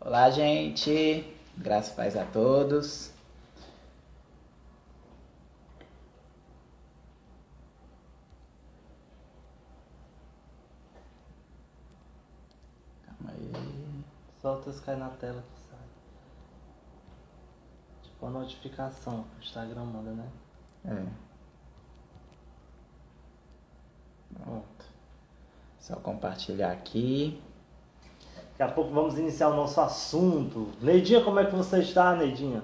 Olá, gente. Graças e paz a todos. Calma aí. Solta os cai na tela que sai. Tipo a notificação que o Instagram manda, né? Pronto. Só compartilhar aqui. Daqui a pouco vamos iniciar o nosso assunto. Neidinha, como é que você está, Neidinha?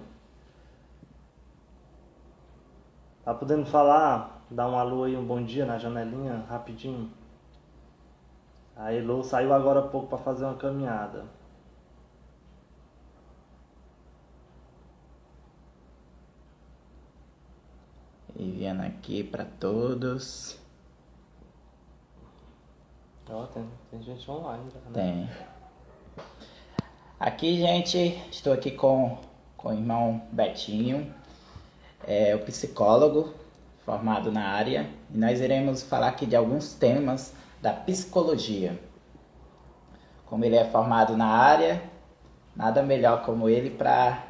Tá podendo falar? Dá um alô aí, um bom dia na janelinha, rapidinho. A Elo saiu agora há pouco para fazer uma caminhada. Enviando aqui para todos. Ó, tem gente online já, né? Tem. Aqui, gente, estou aqui com o irmão Betinho, o psicólogo formado na área, e nós iremos falar aqui de alguns temas da psicologia. Como ele é formado na área, nada melhor como ele para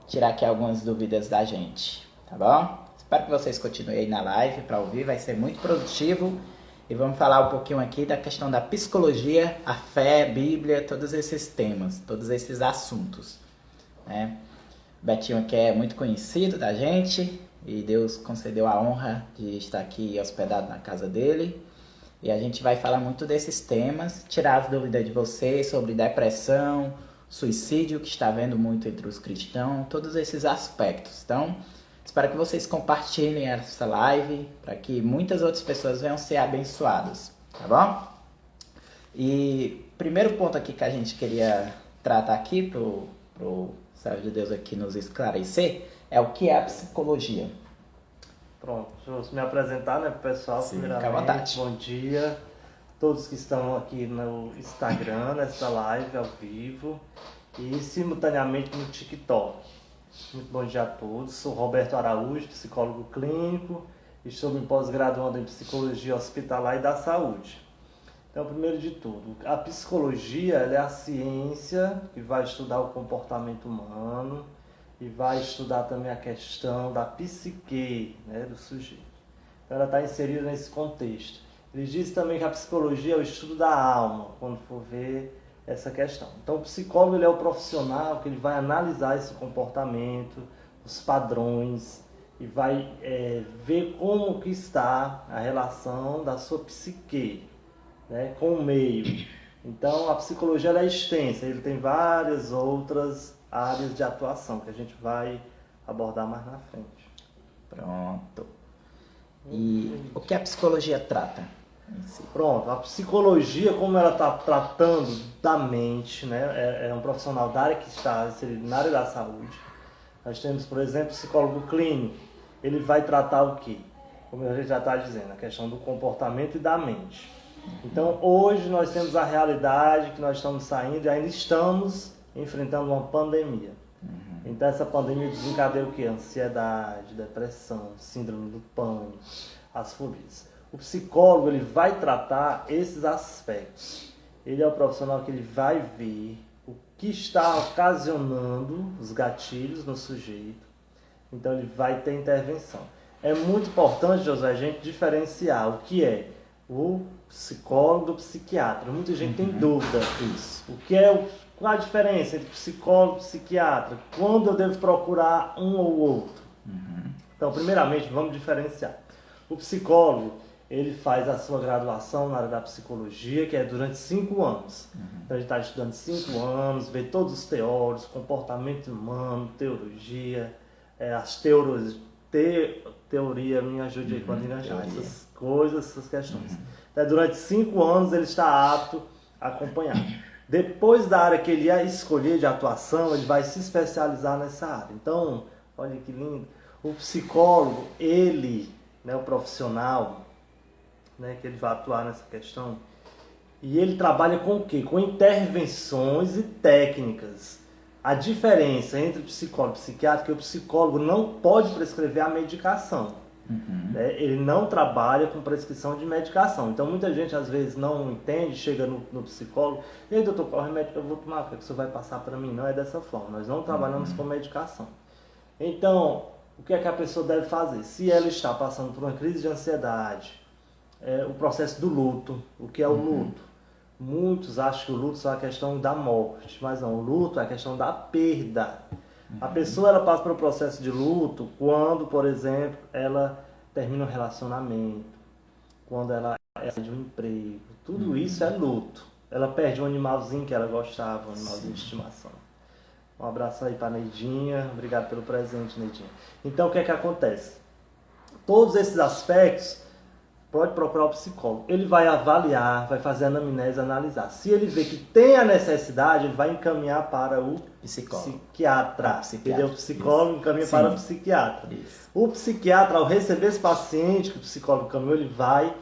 tirar aqui algumas dúvidas da gente, tá bom? Espero que vocês continuem aí na live para ouvir, vai ser muito produtivo. E vamos falar um pouquinho aqui da questão da psicologia, a fé, Bíblia, todos esses temas, todos esses assuntos, né? O Betinho aqui é muito conhecido da gente e Deus concedeu a honra de estar aqui hospedado na casa dele. E a gente vai falar muito desses temas, tirar as dúvidas de vocês sobre depressão, suicídio, que está havendo muito entre os cristãos, todos esses aspectos. Então, espero que vocês compartilhem essa live para que muitas outras pessoas venham ser abençoadas, tá bom? E primeiro ponto aqui que a gente queria tratar aqui pro servo de Deus aqui nos esclarecer é o que é a psicologia. Pronto, deixa eu me apresentar, né, pro pessoal. Sim, primeiramente, fica à vontade. bom dia. Todos que estão aqui no Instagram, nessa live ao vivo e simultaneamente no TikTok. Muito bom dia a todos. Sou Roberto Araújo, psicólogo clínico, estou me pós-graduando em psicologia hospitalar e da saúde. Então, primeiro de tudo, a psicologia ela é a ciência que vai estudar o comportamento humano e vai estudar também a questão da psique, né, do sujeito. Então, ela está inserida nesse contexto. Ele diz também que a psicologia é o estudo da alma, quando for ver essa questão. Então, o psicólogo ele é o profissional que ele vai analisar esse comportamento, os padrões, e vai ver como que está a relação da sua psique, né, com o meio. Então, a psicologia ela é extensa, ele tem várias outras áreas de atuação que a gente vai abordar mais na frente. Pronto. E o que a psicologia trata em si? Pronto, a psicologia, como ela está tratando da mente, né, é um profissional da área que está inserido na área da saúde. Nós temos, por exemplo, o psicólogo clínico. Ele vai tratar o quê? Como a gente já está dizendo, a questão do comportamento e da mente. Então, hoje nós temos a realidade que nós estamos saindo e ainda estamos enfrentando uma pandemia. Então, essa pandemia desencadeia o quê? Ansiedade, depressão, síndrome do pânico, as fobias. O psicólogo ele vai tratar esses aspectos. Ele é o profissional que ele vai ver o que está ocasionando os gatilhos no sujeito. Então ele vai ter intervenção. É muito importante, José, a gente diferenciar o que é o psicólogo do psiquiatra. Muita gente tem dúvida disso. Qual a diferença entre psicólogo e psiquiatra? Quando eu devo procurar um ou outro? Então, primeiramente, vamos diferenciar. O psicólogo, ele faz a sua graduação na área da psicologia, que é durante 5 anos. Então, ele está estudando 5 anos, vê todos os teóricos, comportamento humano, teologia, as teoria, me ajude aí com a linguagem, essas coisas, essas questões. Então, durante 5 anos, ele está apto a acompanhar. Depois da área que ele ia escolher de atuação, ele vai se especializar nessa área. Então, olha que lindo. O psicólogo, ele, né, o profissional, né, que ele vai atuar nessa questão, e ele trabalha com o quê? Com intervenções e técnicas. A diferença entre o psicólogo e o psiquiatra é que o psicólogo não pode prescrever a medicação. né? Ele não trabalha com prescrição de medicação. Então muita gente às vezes não entende, chega no psicólogo, e aí doutor, qual remédio que eu vou tomar? O que o senhor vai passar para mim? Não é dessa forma, nós não trabalhamos com medicação. Então, o que é que a pessoa deve fazer? Se ela está passando por uma crise de ansiedade, o processo do luto, o que é o luto? Muitos acham que o luto só é a questão da morte, mas não, o luto é a questão da perda. A pessoa ela passa pelo processo de luto quando, por exemplo, ela termina um relacionamento, quando ela sai de um emprego. Tudo isso é luto. Ela perde um animalzinho que ela gostava, um animalzinho de estimação. Um abraço aí para a Neidinha. Obrigado pelo presente, Neidinha. Então, o que é que acontece? Todos esses aspectos, pode procurar o psicólogo. Ele vai avaliar, vai fazer a anamnese, analisar. Se ele vê que tem a necessidade, ele vai encaminhar para o psiquiatra. Entendeu? O psicólogo encaminha para o psiquiatra. Isso. O psiquiatra, ao receber esse paciente que o psicólogo encaminhou, ele vai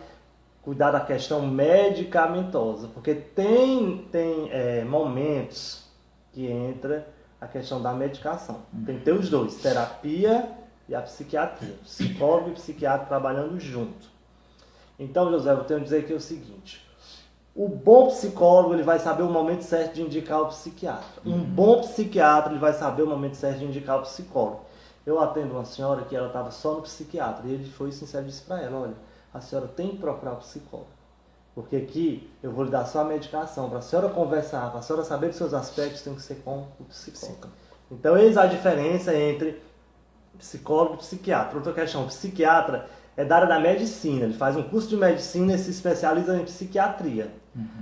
cuidar da questão medicamentosa. Porque tem momentos que entra a questão da medicação. Tem que ter os dois, terapia e a psiquiatria. Psicólogo e psiquiatra trabalhando junto. Então, José, eu tenho que dizer que é o seguinte: o bom psicólogo ele vai saber o momento certo de indicar o psiquiatra. Um bom psiquiatra ele vai saber o momento certo de indicar o psicólogo. Eu atendo uma senhora que ela estava só no psiquiatra e ele foi sincero e disse para ela: olha, a senhora tem que procurar o psicólogo, porque aqui eu vou lhe dar só a medicação. Para a senhora conversar, para a senhora saber dos seus aspectos, tem que ser com o psicólogo. Então, eis a diferença entre psicólogo e psiquiatra. Outra questão, o psiquiatra é da área da medicina, ele faz um curso de medicina e se especializa em psiquiatria.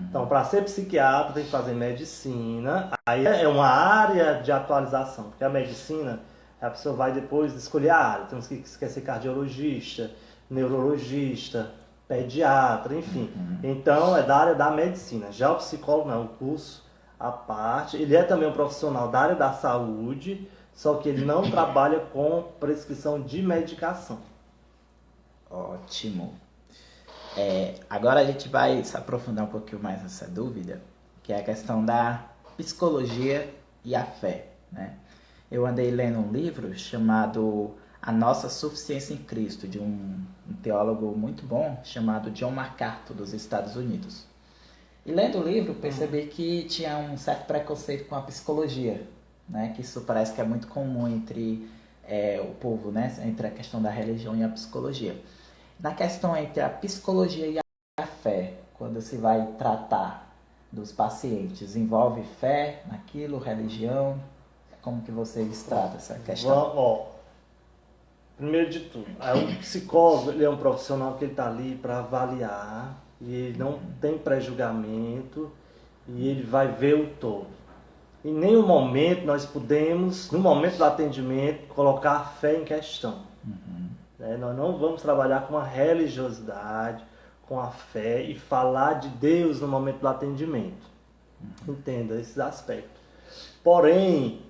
Então, para ser psiquiatra, tem que fazer medicina, aí é uma área de atualização, porque a medicina, a pessoa vai depois escolher a área, tem uns que quer ser cardiologista, neurologista, pediatra, enfim. Então, é da área da medicina. Já o psicólogo não, é um curso à parte, ele é também um profissional da área da saúde, só que ele não trabalha com prescrição de medicação. Ótimo. Agora a gente vai se aprofundar um pouquinho mais nessa dúvida, que é a questão da psicologia e a fé, né? Eu andei lendo um livro chamado A Nossa Suficiência em Cristo, de um teólogo muito bom chamado John MacArthur, dos Estados Unidos. E lendo o livro, percebi que tinha um certo preconceito com a psicologia, né? Que isso parece que é muito comum entre o povo, né? Entre a questão da religião e a psicologia. Na questão entre a psicologia e a fé, quando se vai tratar dos pacientes, envolve fé naquilo, religião? Como que vocês tratam essa questão? Primeiro de tudo, o psicólogo ele é um profissional que ele está ali para avaliar, e ele não tem pré-julgamento, e ele vai ver o todo. Em nenhum momento nós podemos, no momento do atendimento, colocar a fé em questão. Nós não vamos trabalhar com a religiosidade, com a fé e falar de Deus no momento do atendimento. Entenda esses aspectos. Porém,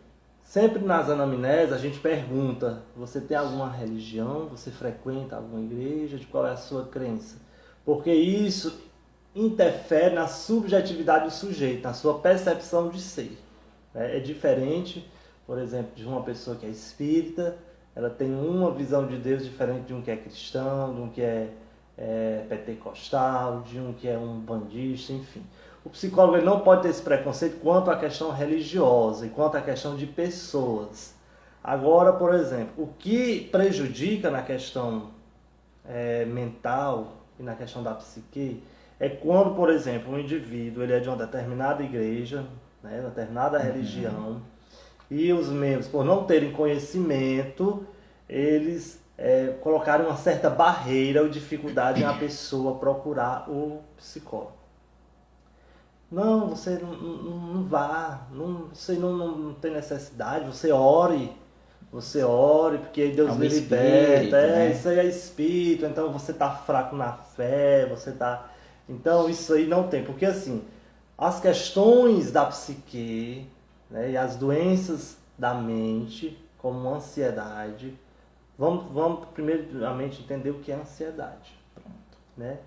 sempre nas anamneses a gente pergunta: você tem alguma religião? Você frequenta alguma igreja? De qual é a sua crença? Porque isso interfere na subjetividade do sujeito, na sua percepção de ser. É diferente, por exemplo, de uma pessoa que é espírita. Ela tem uma visão de Deus diferente de um que é cristão, de um que é pentecostal, de um que é um bandista, enfim. O psicólogo ele não pode ter esse preconceito quanto à questão religiosa e quanto à questão de pessoas. Agora, por exemplo, o que prejudica na questão mental e na questão da psique é quando, por exemplo, um indivíduo ele é de uma determinada igreja, né, uma determinada religião, e os membros, por não terem conhecimento, eles colocaram uma certa barreira ou dificuldade na pessoa procurar o psicólogo. Não, você não vá, você não tem necessidade, você ore, porque aí Deus lhe liberta, né? Isso aí é espírito, então você está fraco na fé, então isso aí não tem, porque assim, as questões da psique, né, e as doenças da mente, como ansiedade, vamos primeiramente entender o que é ansiedade. Né?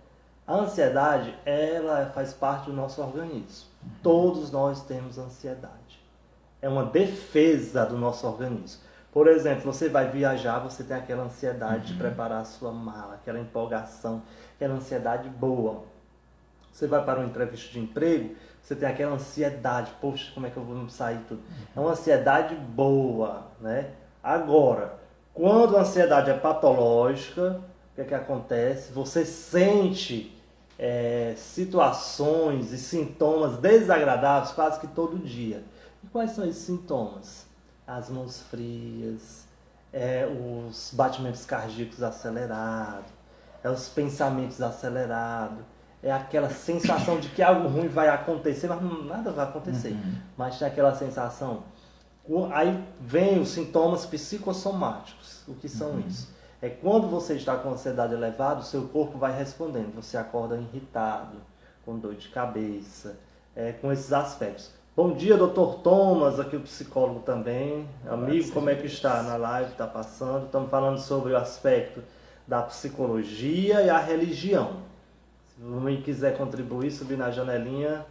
A ansiedade, ela faz parte do nosso organismo. Todos nós temos ansiedade. É uma defesa do nosso organismo. Por exemplo, você vai viajar, você tem aquela ansiedade de preparar a sua mala, aquela empolgação, aquela ansiedade boa. Você vai para uma entrevista de emprego, você tem aquela ansiedade, poxa, como é que eu vou sair tudo? É uma ansiedade boa, né? Agora, quando a ansiedade é patológica, o que é que acontece? Você sente situações e sintomas desagradáveis quase que todo dia. E quais são esses sintomas? As mãos frias, os batimentos cardíacos acelerados, os pensamentos acelerados, é aquela sensação de que algo ruim vai acontecer, mas nada vai acontecer. Mas tem aquela sensação. Aí vem os sintomas psicossomáticos. O que são isso? É quando você está com ansiedade elevada, o seu corpo vai respondendo. Você acorda irritado, com dor de cabeça, com esses aspectos. Bom dia, Dr. Thomas, aqui o psicólogo também. Amigo, como é que está na live? Está passando. Estamos falando sobre o aspecto da psicologia e a religião. Se alguém quiser contribuir, subir na janelinha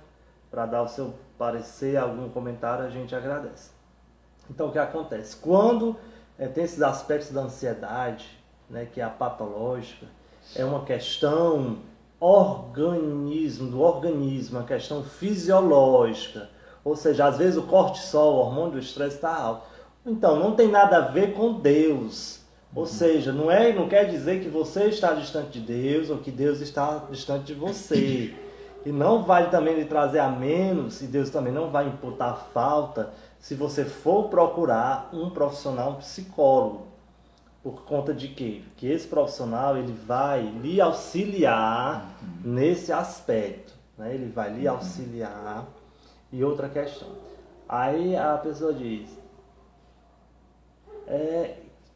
para dar o seu parecer, algum comentário, a gente agradece. Então, o que acontece? Quando tem esses aspectos da ansiedade, né, que é a patológica, é uma questão do organismo, uma questão fisiológica. Ou seja, às vezes o cortisol, o hormônio do estresse, está alto. Então, não tem nada a ver com Deus. Ou seja, não quer dizer que você está distante de Deus ou que Deus está distante de você. E não vai também lhe trazer a menos, e Deus também não vai imputar falta, se você for procurar um profissional, um psicólogo. Por conta de quê? Que esse profissional ele vai lhe auxiliar nesse aspecto. Né? Ele vai lhe auxiliar. E outra questão. Aí a pessoa diz...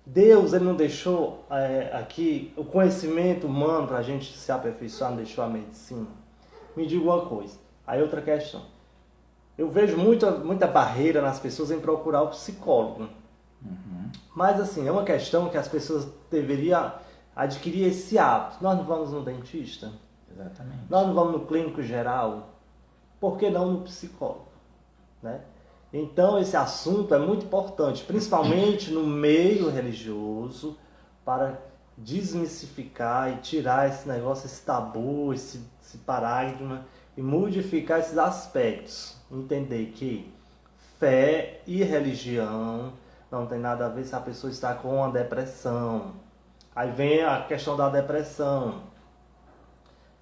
Deus ele não deixou aqui o conhecimento humano para a gente se aperfeiçoar, não deixou a medicina. Me diga uma coisa. Aí outra questão. Eu vejo muita barreira nas pessoas em procurar o psicólogo. Mas assim, é uma questão que as pessoas deveriam adquirir esse hábito. Nós não vamos no dentista? Exatamente. Nós não vamos no clínico geral? Por que não no psicólogo? Né? Então esse assunto é muito importante, principalmente no meio religioso, para desmistificar e tirar esse negócio, esse tabu, esse paradigma e modificar esses aspectos. Entender que fé e religião não tem nada a ver se a pessoa está com uma depressão. Aí vem a questão da depressão.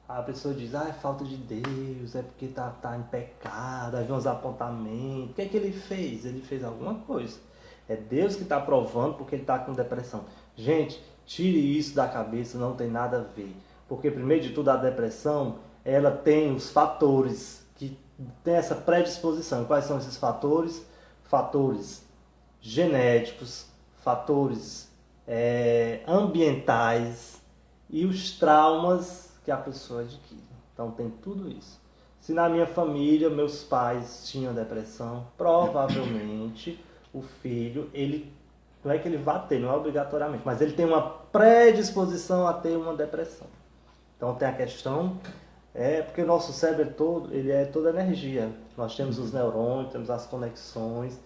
A pessoa diz, é falta de Deus, é porque tá em pecado, aí vem uns apontamentos. O que é que ele fez? Ele fez alguma coisa. É Deus que está provando porque ele está com depressão. Gente, tire isso da cabeça, não tem nada a ver. Porque, primeiro de tudo, a depressão, ela tem os fatores que tem essa predisposição. Quais são esses fatores? Fatores genéticos, fatores ambientais e os traumas que a pessoa adquire. Então tem tudo isso. Se na minha família meus pais tinham depressão, provavelmente o filho, ele não é que ele vá ter, não é obrigatoriamente, mas ele tem uma predisposição a ter uma depressão. Então tem a questão, porque o nosso cérebro ele é toda energia. Nós temos os neurônios, temos as conexões.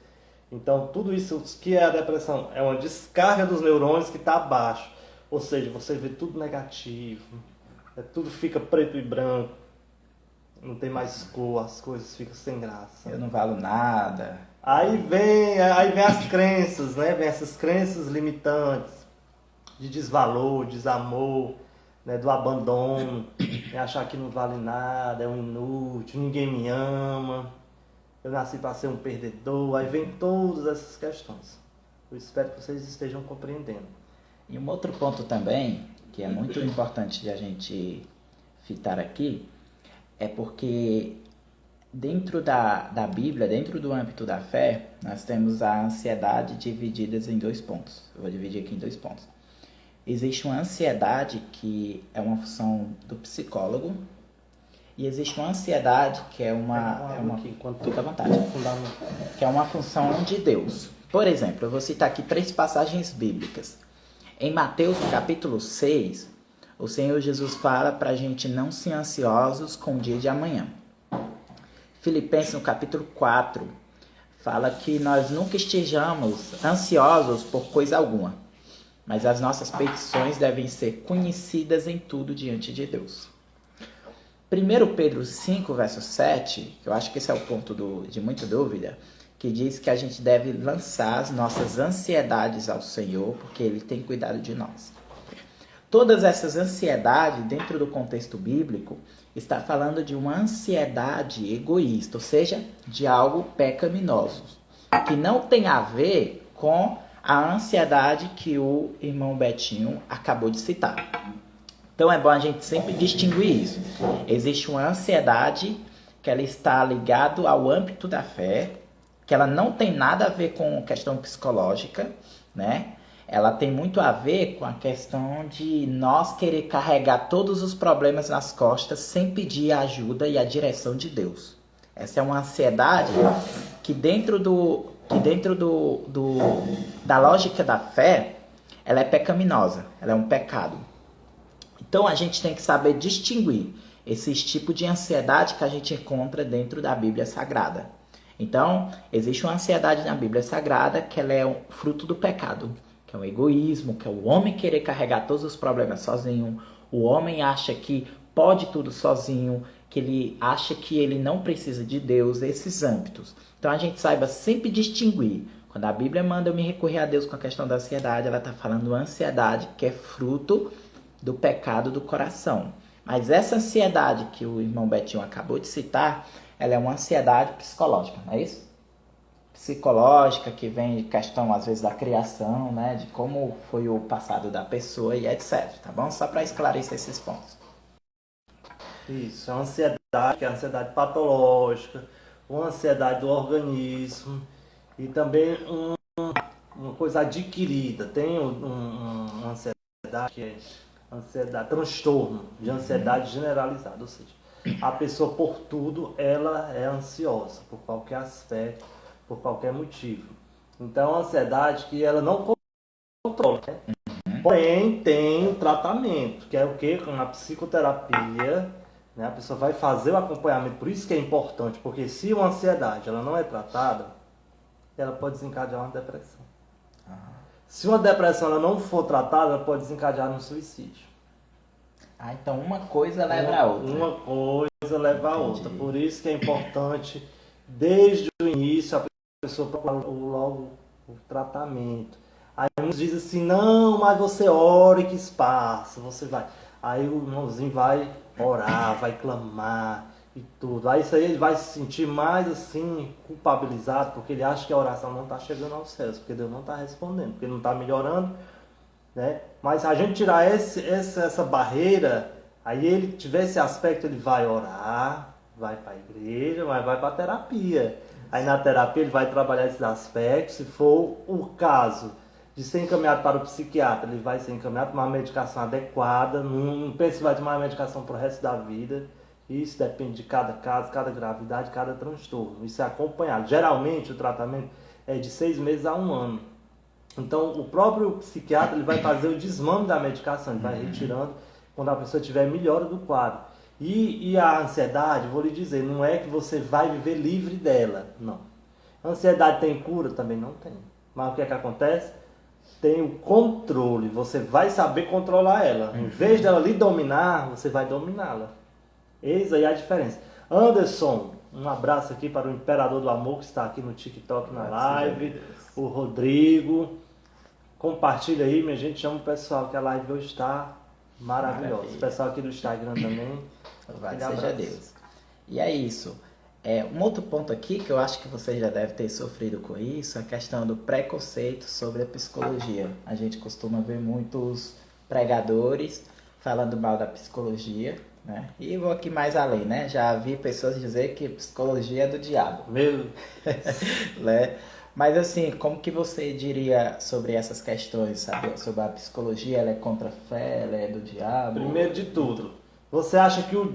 Então tudo isso, o que é a depressão? É uma descarga dos neurônios que está abaixo. Ou seja, você vê tudo negativo. Tudo fica preto e branco, não tem mais cor, as coisas ficam sem graça. Eu não valo nada. Aí vem as crenças, né? Vem essas crenças limitantes de desvalor, desamor, né? Do abandono, achar que não vale nada, é um inútil, ninguém me ama, eu nasci para ser um perdedor. Aí vem todas essas questões. Eu espero que vocês estejam compreendendo. E um outro ponto também, que é muito importante de a gente fitar aqui, é porque dentro da Bíblia, dentro do âmbito da fé, nós temos a ansiedade divididas em 2 pontos. Eu vou dividir aqui em 2 pontos. Existe uma ansiedade que é uma função do psicólogo, e existe uma ansiedade que é fica à vontade, que é uma função de Deus. Por exemplo, eu vou citar aqui 3 passagens bíblicas. Em Mateus, no capítulo 6, o Senhor Jesus fala para a gente não ser ansiosos com o dia de amanhã. Filipenses, no capítulo 4, fala que nós nunca estejamos ansiosos por coisa alguma, mas as nossas petições devem ser conhecidas em tudo diante de Deus. 1 Pedro 5, verso 7, que eu acho que esse é o ponto de muita dúvida, que diz que a gente deve lançar as nossas ansiedades ao Senhor, porque Ele tem cuidado de nós. Todas essas ansiedades, dentro do contexto bíblico, está falando de uma ansiedade egoísta, ou seja, de algo pecaminoso, que não tem a ver com a ansiedade que o irmão Betinho acabou de citar. Então é bom a gente sempre distinguir isso. Existe uma ansiedade que ela está ligada ao âmbito da fé, que ela não tem nada a ver com questão psicológica, né? Ela tem muito a ver com a questão de nós querer carregar todos os problemas nas costas sem pedir a ajuda e a direção de Deus. Essa é uma ansiedade que dentro da lógica da fé, ela é pecaminosa, ela é um pecado. Então a gente tem que saber distinguir esses tipos de ansiedade que a gente encontra dentro da Bíblia Sagrada. Então, existe uma ansiedade na Bíblia Sagrada que ela é um fruto do pecado, que é o egoísmo, que é o homem querer carregar todos os problemas sozinho. O homem acha que pode tudo sozinho, que ele acha que ele não precisa de Deus, esses âmbitos. Então a gente saiba sempre distinguir. Quando a Bíblia manda eu me recorrer a Deus com a questão da ansiedade, ela está falando ansiedade que é fruto do pecado do coração. Mas essa ansiedade que o irmão Betinho acabou de citar, ela é uma ansiedade psicológica, não é isso? Psicológica, que vem de questão, às vezes, da criação, né? De como foi o passado da pessoa e etc, tá bom? Só para esclarecer esses pontos. Isso, é uma ansiedade, que é a ansiedade patológica, uma ansiedade do organismo e também uma coisa adquirida. Tem uma ansiedade que é ansiedade, transtorno de ansiedade generalizada, ou seja, a pessoa por tudo, ela é ansiosa, por qualquer aspecto, por qualquer motivo. Então, a ansiedade que ela não controla, né? Porém, tem um tratamento, que é o quê? Com a psicoterapia, né? A pessoa vai fazer o acompanhamento, por isso que é importante, porque se uma ansiedade ela não é tratada, ela pode desencadear uma depressão. Se uma depressão ela não for tratada, ela pode desencadear um suicídio. Então uma coisa leva a outra. Uma coisa leva a outra. Por isso que é importante, desde o início, a pessoa procurar logo o tratamento. Aí uns dizem assim, não, mas você ora e que isso passa, você vai. Aí o irmãozinho vai orar, vai clamar e tudo. Aí isso aí ele vai se sentir mais assim, culpabilizado, porque ele acha que a oração não está chegando aos céus, porque Deus não está respondendo, porque não está melhorando, né? Mas se a gente tirar essa barreira, aí ele tiver esse aspecto, ele vai orar, vai para a igreja, vai para a terapia. Aí na terapia ele vai trabalhar esses aspectos, se for o caso de ser encaminhado para o psiquiatra, ele vai ser encaminhado para uma medicação adequada, não pense que vai tomar uma medicação para o resto da vida. Isso depende de cada caso, cada gravidade, cada transtorno. Isso é acompanhado. Geralmente o tratamento é de 6 meses a 1 ano. Então o próprio psiquiatra ele vai fazer o desmame da medicação, ele vai retirando quando a pessoa tiver melhora do quadro. E a ansiedade, vou lhe dizer, não é que você vai viver livre dela, não. A ansiedade tem cura? Também não tem. Mas o que é que acontece? Tem o controle, você vai saber controlar ela. Em vez dela lhe dominar, você vai dominá-la. Eis aí a diferença. Anderson, um abraço aqui para o Imperador do Amor que está aqui no TikTok na live. O Rodrigo. Compartilha aí, minha gente. Chama o pessoal que a live hoje está maravilhosa. O pessoal aqui do Instagram também. Louvado seja Deus. E é isso. Um outro ponto aqui que eu acho que você já deve ter sofrido com isso, a questão do preconceito sobre a psicologia. A gente costuma ver muitos pregadores falando mal da psicologia, né? E vou aqui mais além, né? Já vi pessoas dizer que psicologia é do diabo. Meu. Né? Mas assim, como que você diria sobre essas questões, sabe? Sobre a psicologia, ela é contra a fé, ela é do diabo? Primeiro de tudo, você acha que o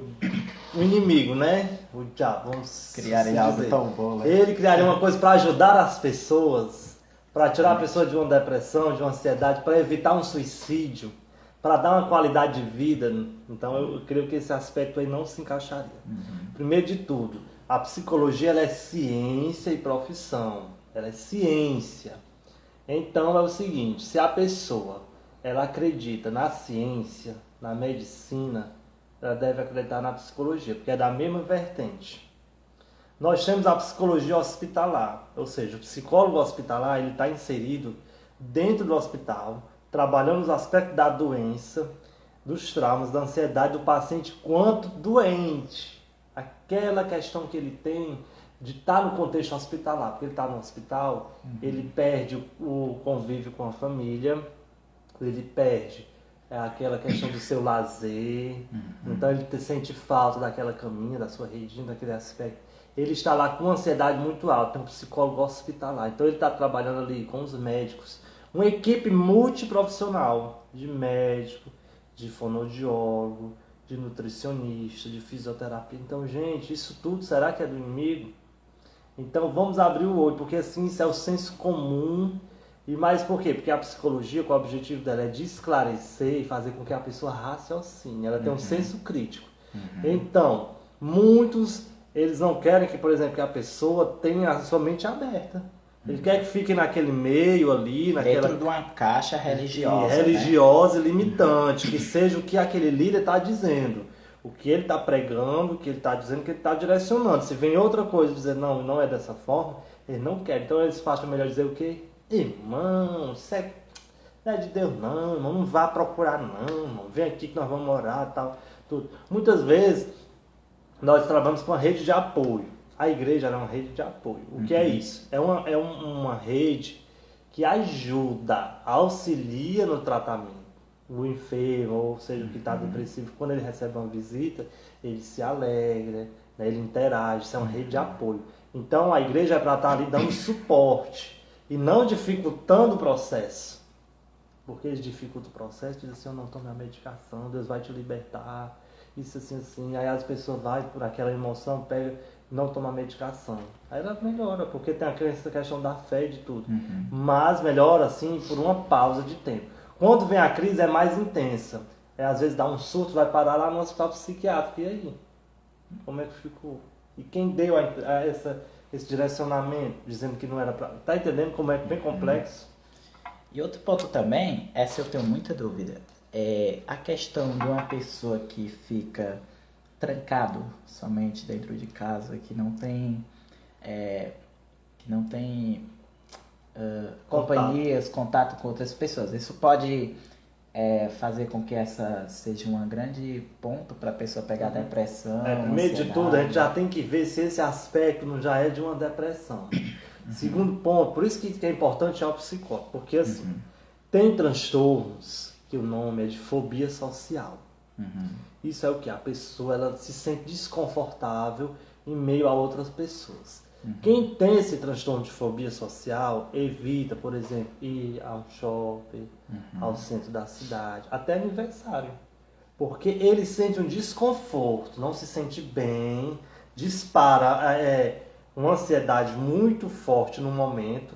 inimigo, né? O diabo, vamos criarem algo tão bom, né? Ele criaria uma coisa para ajudar as pessoas, para tirar a pessoa de uma depressão, de uma ansiedade, para evitar um suicídio, para dar uma qualidade de vida. Então eu creio que esse aspecto aí não se encaixaria. Primeiro de tudo, A psicologia ela é ciência e profissão. Ela é ciência. Então é o seguinte, se a pessoa ela acredita na ciência, na medicina, ela deve acreditar na psicologia, porque é da mesma vertente. Nós temos a psicologia hospitalar, ou seja, o psicólogo hospitalar ele está inserido dentro do hospital, trabalhando os aspectos da doença, dos traumas, da ansiedade do paciente quanto doente. Aquela questão que ele tem de estar no contexto hospitalar, porque ele está no hospital, ele perde o convívio com a família, ele perde aquela questão do seu lazer, então ele sente falta daquela caminha, da sua redinha, daquele aspecto. Ele está lá com ansiedade muito alta, tem um psicólogo hospitalar, então ele está trabalhando ali com os médicos, uma equipe multiprofissional de médico, de fonoaudiólogo, de nutricionista, de fisioterapia. Então, gente, isso tudo, será que é do inimigo? Então, vamos abrir o olho, porque assim, isso é o senso comum. E mais por quê? Porque a psicologia, qual é o objetivo dela? É de esclarecer e fazer com que a pessoa raciocine. Ela tem um senso crítico. Então, muitos, eles não querem que, por exemplo, que a pessoa tenha a sua mente aberta. Ele quer que fique naquele meio ali, naquela... Dentro de uma caixa religiosa, religiosa e limitante, que seja o que aquele líder está dizendo. O que ele está pregando, o que ele está dizendo, o que ele está direcionando. Se vem outra coisa dizer, não, não é dessa forma, ele não quer. Então eles acham melhor dizer o quê? Irmão, isso não é de Deus não, irmão, não vá procurar não, irmão. Vem aqui que nós vamos orar e tal, tudo. Muitas vezes nós trabalhamos com uma rede de apoio. A igreja é uma rede de apoio. O que é isso? É uma rede que ajuda, auxilia no tratamento. O enfermo, ou seja, o que está depressivo, quando ele recebe uma visita, ele se alegra, né, ele interage, isso é uma rede de apoio. Então a igreja é para estar ali dando suporte e não dificultando o processo. Porque eles dificultam o processo, dizem assim, eu não tomo a medicação, Deus vai te libertar, isso assim, assim. Aí as pessoas vão por aquela emoção, pega, não toma medicação. Aí ela melhora, porque tem essa questão da fé e de tudo. Mas melhora assim por uma pausa de tempo. Quando vem a crise é mais intensa. Às vezes dá um surto, vai parar lá no hospital psiquiátrico. E aí? Como é que ficou? E quem deu esse direcionamento, dizendo que não era para... Tá entendendo como é bem complexo? E outro ponto também, essa eu tenho muita dúvida, é a questão de uma pessoa que fica trancado somente dentro de casa, que não tem companhias, contato com outras pessoas. Isso pode fazer com que essa seja um grande ponto para a pessoa pegar depressão. Primeiro de tudo, a gente já tem que ver se esse aspecto não já é de uma depressão. Segundo ponto, por isso que é importante é o psicólogo, porque assim, tem transtornos que o nome é de fobia social. Isso é o que? A pessoa ela se sente desconfortável em meio a outras pessoas. Quem tem esse transtorno de fobia social evita, por exemplo, ir ao shopping, ao centro da cidade, até aniversário. Porque ele sente um desconforto, não se sente bem, dispara uma ansiedade muito forte no momento,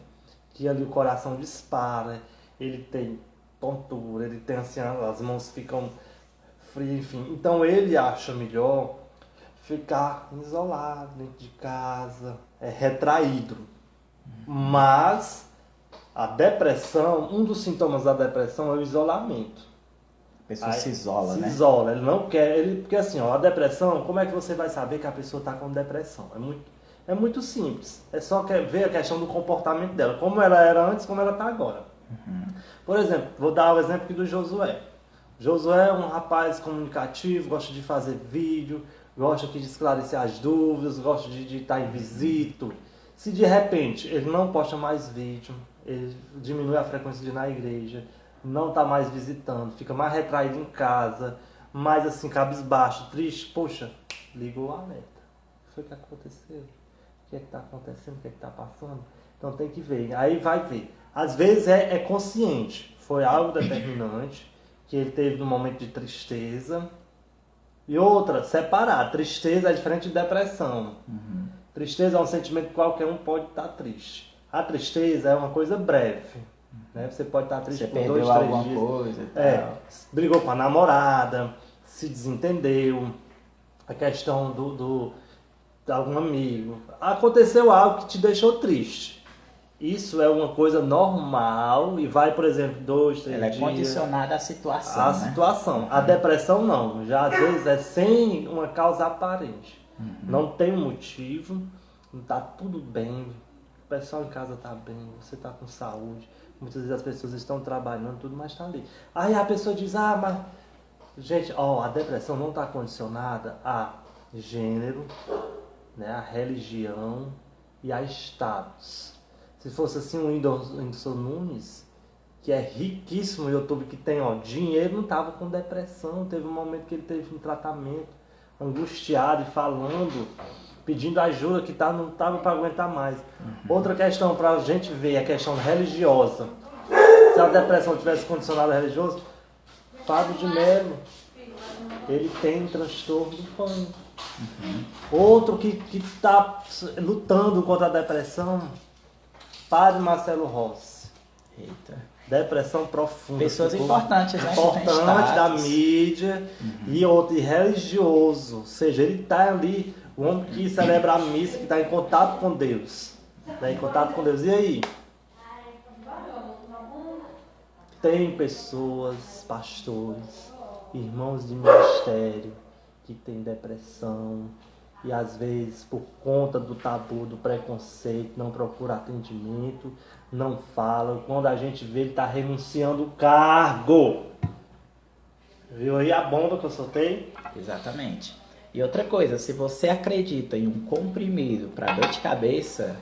que ali o coração dispara, ele tem tontura, ele tem assim, as mãos ficam frias, enfim. Então ele acha melhor ficar isolado dentro de casa, retraído. Mas a depressão, um dos sintomas da depressão é o isolamento. A pessoa se isola, né? Se isola, ele não quer, porque assim, a depressão, como é que você vai saber que a pessoa está com depressão? É muito simples, é só ver a questão do comportamento dela, como ela era antes, como ela está agora. Por exemplo, vou dar o exemplo aqui do Josué. Josué é um rapaz comunicativo, gosta de fazer vídeo, gosta de esclarecer as dúvidas, gosta de estar em visita. Se de repente ele não posta mais vídeo, ele diminui a frequência de ir na igreja, não está mais visitando, fica mais retraído em casa, mais assim, cabisbaixo, triste, poxa, ligou o alerta. O que foi que aconteceu? O que é que está acontecendo? O que é que está passando? Então tem que ver. Aí vai ver. Às vezes é consciente, foi algo determinante que ele teve num momento de tristeza. E outra, separar. Tristeza é diferente de depressão. Tristeza é um sentimento que qualquer um pode estar triste. A tristeza é uma coisa breve. Né? Você pode estar triste por 2, 3 dias. Coisa e tal. Brigou com a namorada, se desentendeu. A questão algum amigo, aconteceu algo que te deixou triste. Isso é uma coisa normal e vai, por exemplo, 2, 3 Ela é dias. condicionada à situação, A né? situação. A depressão não. Já às vezes é sem uma causa aparente. Não tem um motivo, não tá tudo bem. O pessoal em casa tá bem, você tá com saúde. Muitas vezes as pessoas estão trabalhando, tudo, mas tá ali. Aí a pessoa diz, mas... Gente, a depressão não está condicionada a gênero, né, a religião e a status. Se fosse assim, o Whindersson Nunes, que é riquíssimo no YouTube, que tem dinheiro, não estava com depressão. Teve um momento que ele teve um tratamento, angustiado e falando, pedindo ajuda, que não estava para aguentar mais. Outra questão para a gente ver, a questão religiosa. Se a depressão tivesse condicionado a religioso, Fábio de Mello, ele tem transtorno do pânico. Outro que está lutando contra a depressão, Padre Marcelo Rossi. Eita. Depressão profunda. Pessoas importantes, né? Importante da mídia e outro e religioso. Ou seja, ele está ali, o homem que celebra a missa, que está em contato com Deus. Está em contato com Deus. E aí? Tem pessoas, pastores, irmãos de ministério, que têm depressão e às vezes por conta do tabu, do preconceito, não procura atendimento, não fala. Quando a gente vê, ele está renunciando o cargo. Viu aí a bomba que eu soltei? Exatamente. E outra coisa, se você acredita em um comprimido para dor de cabeça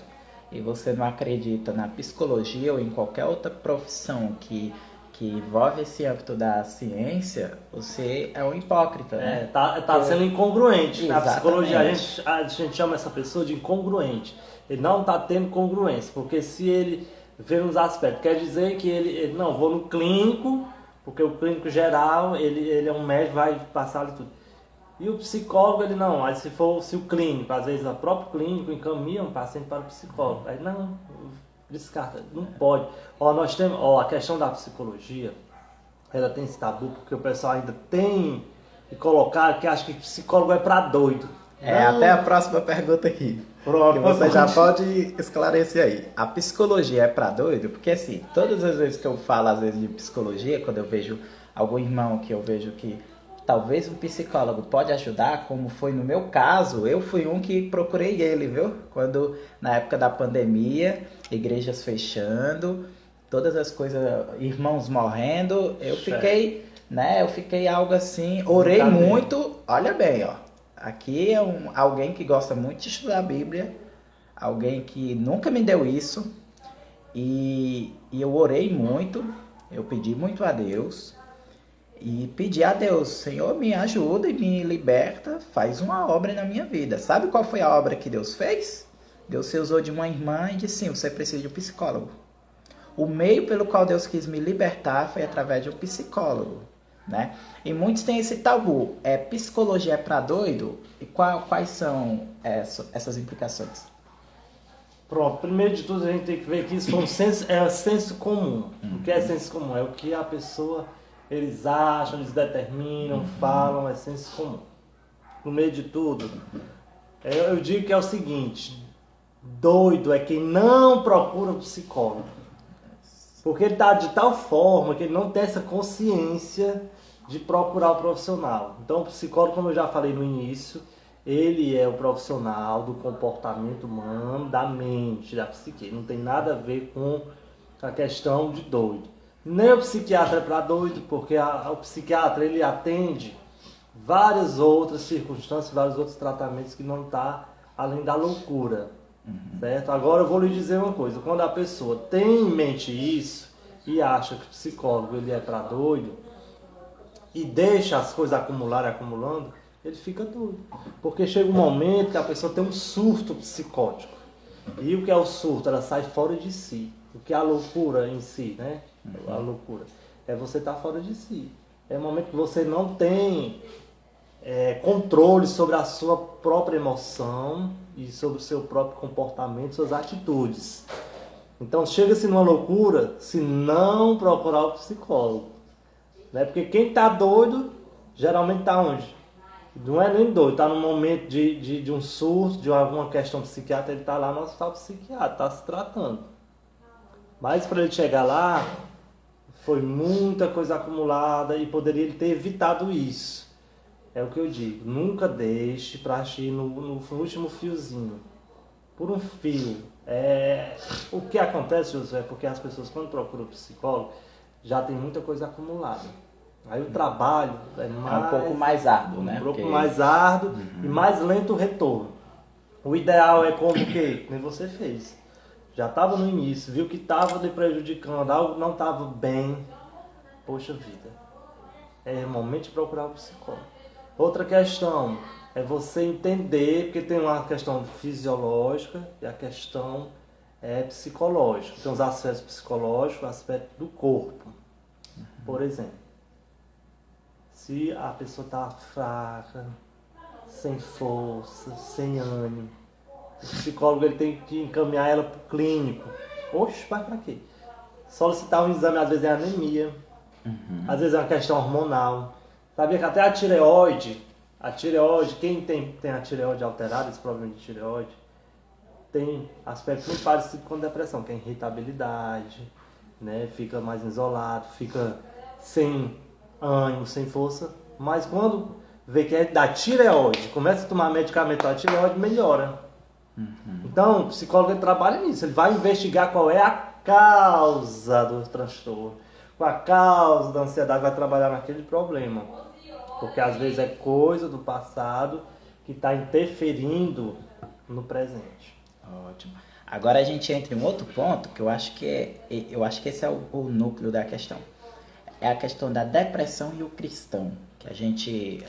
e você não acredita na psicologia ou em qualquer outra profissão que envolve esse âmbito da ciência, você é um hipócrita, né? Tá sendo incongruente. Na Exatamente. psicologia a gente chama essa pessoa de incongruente. Ele não está tendo congruência, porque se ele vê nos aspectos, quer dizer que ele não, vou no clínico, porque o clínico geral, ele é um médico, vai passar ali tudo. E o psicólogo, ele não, aí se o clínico, às vezes o próprio clínico encaminha um paciente para o psicólogo, aí não, descarta, não pode. Nós temos, a questão da psicologia, ela tem esse tabu, porque o pessoal ainda tem que colocar que acha que psicólogo é para doido. Até a próxima pergunta aqui. Pronto, que você já pode esclarecer aí. A psicologia é para doido? Porque assim, todas as vezes que eu falo às vezes de psicologia, quando eu vejo algum irmão que eu vejo que talvez um psicólogo pode ajudar, como foi no meu caso, eu fui um que procurei ele, viu? Quando, na época da pandemia, igrejas fechando, todas as coisas, irmãos morrendo, eu fiquei algo assim, orei muito, olha bem, aqui é alguém que gosta muito de estudar a Bíblia, alguém que nunca me deu isso, e eu orei muito, eu pedi muito a Deus, e pedir a Deus, Senhor, me ajuda e me liberta, faz uma obra na minha vida. Sabe qual foi a obra que Deus fez? Deus se usou de uma irmã e disse, sim, você precisa de um psicólogo. O meio pelo qual Deus quis me libertar foi através de um psicólogo, né? E muitos têm esse tabu, psicologia é para doido? E quais são essas implicações? Pronto, primeiro de tudo a gente tem que ver que isso é senso comum. O que é senso comum? É o que a pessoa... Eles acham, eles determinam, falam, é senso comum. No meio de tudo, eu digo que é o seguinte, doido é quem não procura um psicólogo. Porque ele está de tal forma que ele não tem essa consciência de procurar o profissional. Então o psicólogo, como eu já falei no início, ele é o profissional do comportamento humano, da mente, da psique. Não tem nada a ver com a questão de doido. Nem o psiquiatra é para doido, porque o psiquiatra ele atende várias outras circunstâncias, vários outros tratamentos que não está além da loucura, certo? Agora eu vou lhe dizer uma coisa, quando a pessoa tem em mente isso e acha que o psicólogo ele é para doido e deixa as coisas acumulando, ele fica doido. Porque chega um momento que a pessoa tem um surto psicótico. E o que é o surto? Ela sai fora de si. O que é a loucura em si, né? A loucura é você estar fora de si. É o momento que você não tem controle sobre a sua própria emoção e sobre o seu próprio comportamento, suas atitudes. Então chega-se numa loucura se não procurar o psicólogo, né? Porque quem está doido geralmente está onde? Não é nem doido, está num momento de um surto, de alguma questão psiquiátrica, ele está lá no hospital psiquiátrico, está se tratando. Mas para ele chegar lá, foi muita coisa acumulada e poderia ele ter evitado isso. É o que eu digo, nunca deixe para agir no último fiozinho, por um fio. O que acontece, Josué, é porque as pessoas quando procuram psicólogo, já tem muita coisa acumulada. Aí o trabalho é um pouco mais árduo, né? Um pouco mais árduo e mais lento o retorno. O ideal é como que nem você fez. Já estava no início, viu que estava lhe prejudicando, algo não estava bem. Poxa vida, é momento de procurar o psicólogo. Outra questão é você entender, porque tem uma questão fisiológica e a questão psicológica. Tem os aspectos psicológicos, o aspecto do corpo. Por exemplo, se a pessoa está fraca, sem força, sem ânimo, o psicólogo ele tem que encaminhar ela para o clínico. Oxe, vai para quê? Solicitar um exame, às vezes é anemia, às vezes é uma questão hormonal. Sabia que até a tireoide, quem tem a tireoide alterada, esse problema de tireoide, tem aspectos muito parecidos com depressão, que é irritabilidade, né? Fica mais isolado, fica sem ânimo, sem força. Mas quando vê que é da tireoide, começa a tomar medicamento, a tireoide melhora. Então, o psicólogo trabalha nisso, ele vai investigar qual é a causa do transtorno, qual a causa da ansiedade, vai trabalhar naquele problema. Porque às vezes é coisa do passado que está interferindo no presente. Ótimo. Agora a gente entra em um outro ponto que eu acho que esse é o núcleo da questão. É a questão da depressão e o cristão. Que a gente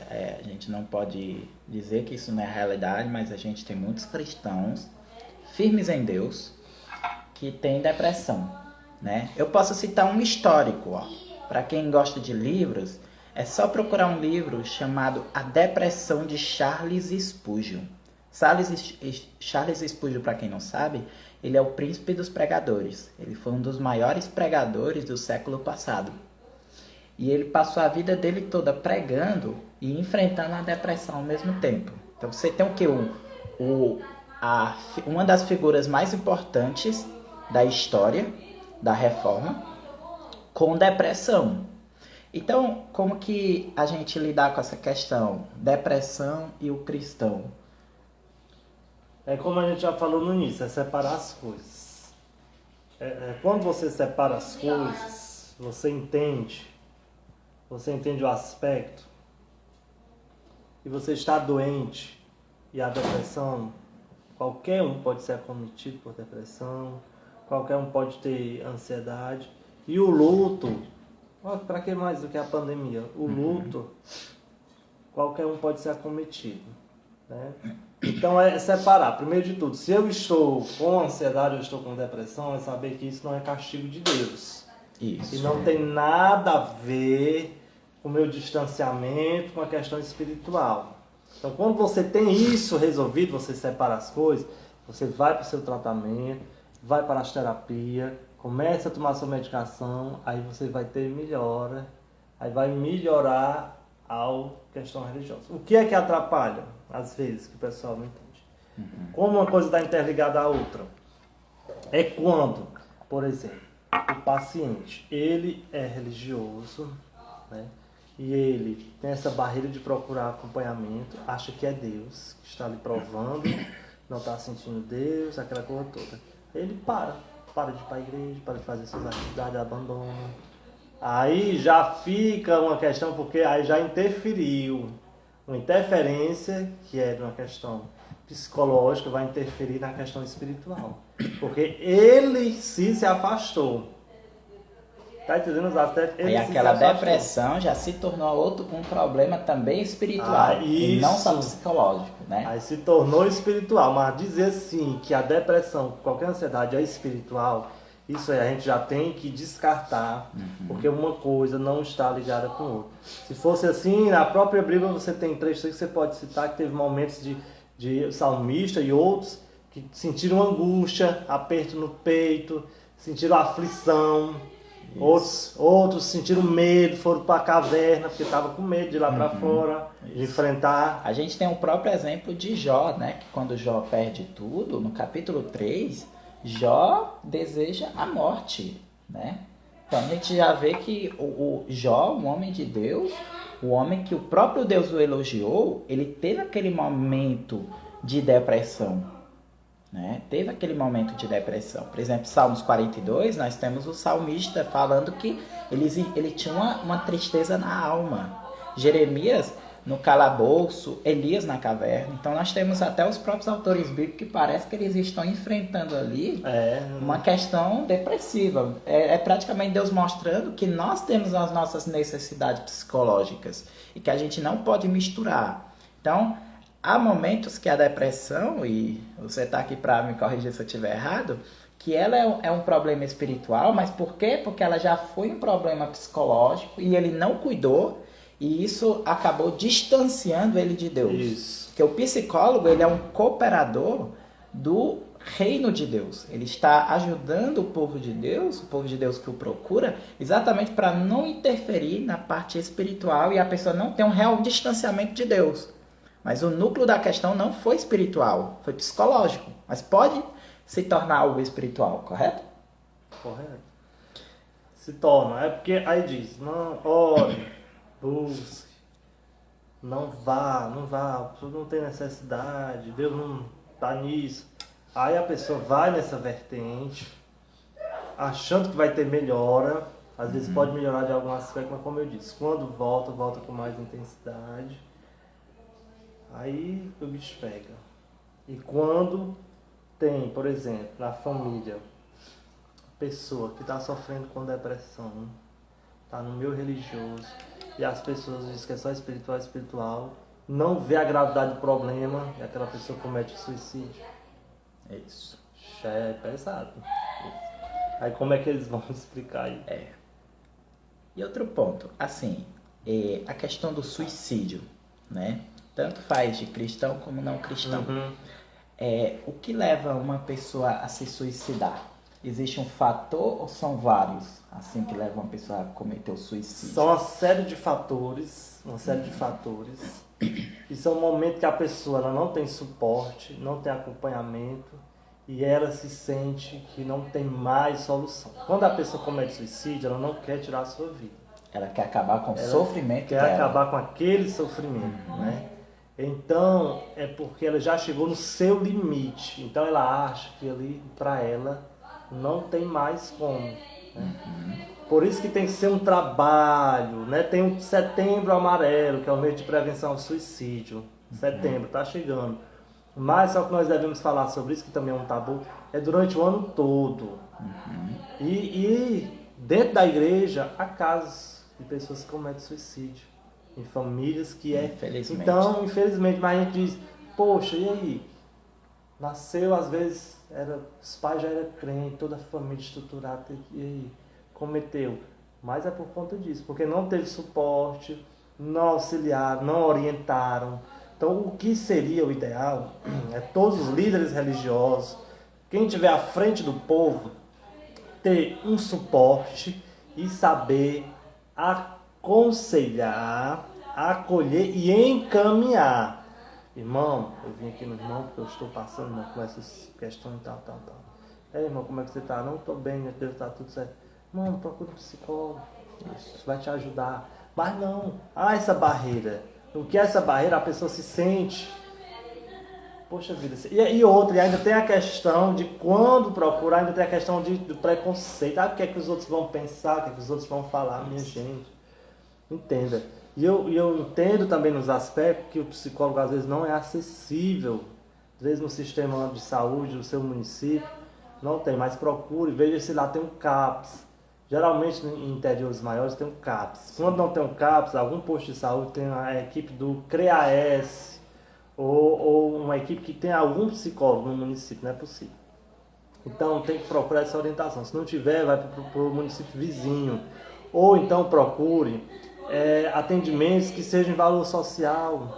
não pode dizer que isso não é realidade, mas a gente tem muitos cristãos firmes em Deus que têm depressão, né? Eu posso citar um histórico, para quem gosta de livros, é só procurar um livro chamado A Depressão de Charles Spurgeon. Charles Spurgeon, para quem não sabe, ele é o príncipe dos pregadores. Ele foi um dos maiores pregadores do século passado. E ele passou a vida dele toda pregando e enfrentando a depressão ao mesmo tempo. Então você tem o que? Uma das figuras mais importantes da história da Reforma com depressão. Então, como que a gente lidar com essa questão? Depressão e o cristão. É como a gente já falou no início, é separar as coisas. Quando você separa as coisas, você entende o aspecto, e você está doente, e a depressão, qualquer um pode ser acometido por depressão, qualquer um pode ter ansiedade, e o luto, para que mais do que a pandemia? O luto, qualquer um pode ser acometido, né? Então é separar, primeiro de tudo, se eu estou com ansiedade, eu estou com depressão, é saber que isso não é castigo de Deus. Isso. E não tem nada a ver com o meu distanciamento com a questão espiritual. Então quando você tem isso resolvido, você separa as coisas, você vai para o seu tratamento, vai para as terapias, começa a tomar sua medicação, aí você vai ter melhora, aí vai melhorar a questão religiosa. O que é que atrapalha, às vezes, que o pessoal não entende? Como uma coisa está interligada à outra? É quando, por exemplo, o paciente, ele é religioso, né? E ele tem essa barreira de procurar acompanhamento, acha que é Deus, que está lhe provando, não está sentindo Deus, aquela coisa toda. Ele para de ir para a igreja, para de fazer suas atividades, abandona. Aí já fica uma questão, porque aí já interferiu. Uma interferência, que é uma questão psicológica, vai interferir na questão espiritual. Porque ele se afastou. Tá entendendo os aspectos? Aí aquela depressão já se tornou um problema também espiritual, e não só psicológico, né? Aí se tornou espiritual, mas dizer assim que a depressão, qualquer ansiedade é espiritual, isso aí a gente já tem que descartar, porque uma coisa não está ligada com outra. Se fosse assim, na própria Bíblia você tem trechos que você pode citar que teve momentos de salmista e outros que sentiram angústia, aperto no peito, sentiram aflição. Outros sentiram medo, foram para a caverna, porque estavam com medo de ir lá para fora, de enfrentar. A gente tem um próprio exemplo de Jó, né? Que quando Jó perde tudo, no capítulo 3, Jó deseja a morte, né? Então a gente já vê que o Jó, um homem de Deus, o homem que o próprio Deus o elogiou, ele teve aquele momento de depressão, né? Teve aquele momento de depressão. Por exemplo, Salmos 42, nós temos o salmista falando que ele tinha uma tristeza na alma. Jeremias no calabouço, Elias na caverna. Então nós temos até os próprios autores bíblicos que parece que eles estão enfrentando ali uma questão depressiva. É praticamente Deus mostrando que nós temos as nossas necessidades psicológicas e que a gente não pode misturar. Então, há momentos que a depressão, e você está aqui para me corrigir se eu estiver errado, que ela é um problema espiritual, mas por quê? Porque ela já foi um problema psicológico e ele não cuidou, e isso acabou distanciando ele de Deus. Isso. Porque o psicólogo, ele é um cooperador do reino de Deus. Ele está ajudando o povo de Deus que o procura, exatamente para não interferir na parte espiritual e a pessoa não ter um real distanciamento de Deus. Mas o núcleo da questão não foi espiritual, foi psicológico. Mas pode se tornar algo espiritual, correto? Correto. Se torna. É porque aí diz, não ore, busque, não vá, você não tem necessidade, Deus não está nisso. Aí a pessoa vai nessa vertente, achando que vai ter melhora. Às vezes pode melhorar de algum aspecto, mas como eu disse, quando volta com mais intensidade. Aí o bicho pega. E quando tem, por exemplo, na família, pessoa que está sofrendo com depressão, está no meio religioso, e as pessoas dizem que é só espiritual, não vê a gravidade do problema, e aquela pessoa comete suicídio. É isso. É pesado. Aí como é que eles vão explicar isso? E outro ponto, assim, a questão do suicídio, né? Tanto faz de cristão como não cristão. O que leva uma pessoa a se suicidar? Existe um fator ou são vários, assim, que levam uma pessoa a cometer o suicídio? São uma série de fatores, e são momentos que a pessoa ela não tem suporte, não tem acompanhamento, e ela se sente que não tem mais solução. Quando a pessoa comete suicídio, ela não quer tirar a sua vida. Ela quer acabar com o sofrimento dela. Quer acabar com aquele sofrimento, né? Então, é porque ela já chegou no seu limite. Então, ela acha que ali, para ela, não tem mais como. Né? Por isso que tem que ser um trabalho, né? Tem o Setembro Amarelo, que é o mês de prevenção ao suicídio. Setembro, está chegando. Mas só que nós devemos falar sobre isso, que também é um tabu, é durante o ano todo. E dentro da igreja, há casos de pessoas que cometem suicídio. Em famílias que Infelizmente. Então, infelizmente, mas a gente diz, poxa, e aí? Nasceu, às vezes, os pais já eram crentes, toda a família estruturada, e aí? Cometeu. Mas é por conta disso, porque não teve suporte, não auxiliaram, não orientaram. Então, o que seria o ideal é todos os líderes religiosos, quem estiver à frente do povo, ter um suporte e saber aconselhar, acolher e encaminhar. Irmão, eu vim aqui no irmão porque eu estou passando, irmão, com essas questões e tal. Irmão, como é que você está? Não, estou bem, meu Deus, está tudo certo. Irmão, procura um psicólogo, isso vai te ajudar. Mas não, há essa barreira. O que é essa barreira? A pessoa se sente... Poxa vida. E outra, e ainda tem a questão de quando procurar, ainda tem a questão do preconceito. O que é que os outros vão pensar, o que é que os outros vão falar, minha gente. Entenda. E eu entendo também nos aspectos que o psicólogo às vezes não é acessível. Às vezes no sistema de saúde do seu município não tem, mas procure, veja se lá tem um CAPS. Geralmente em interiores maiores tem um CAPS. Quando não tem um CAPS, algum posto de saúde tem a equipe do CREAS, ou uma equipe que tem algum psicólogo no município, não é possível. Então tem que procurar essa orientação. Se não tiver, vai para o município vizinho. Ou então procure atendimentos que sejam em valor social.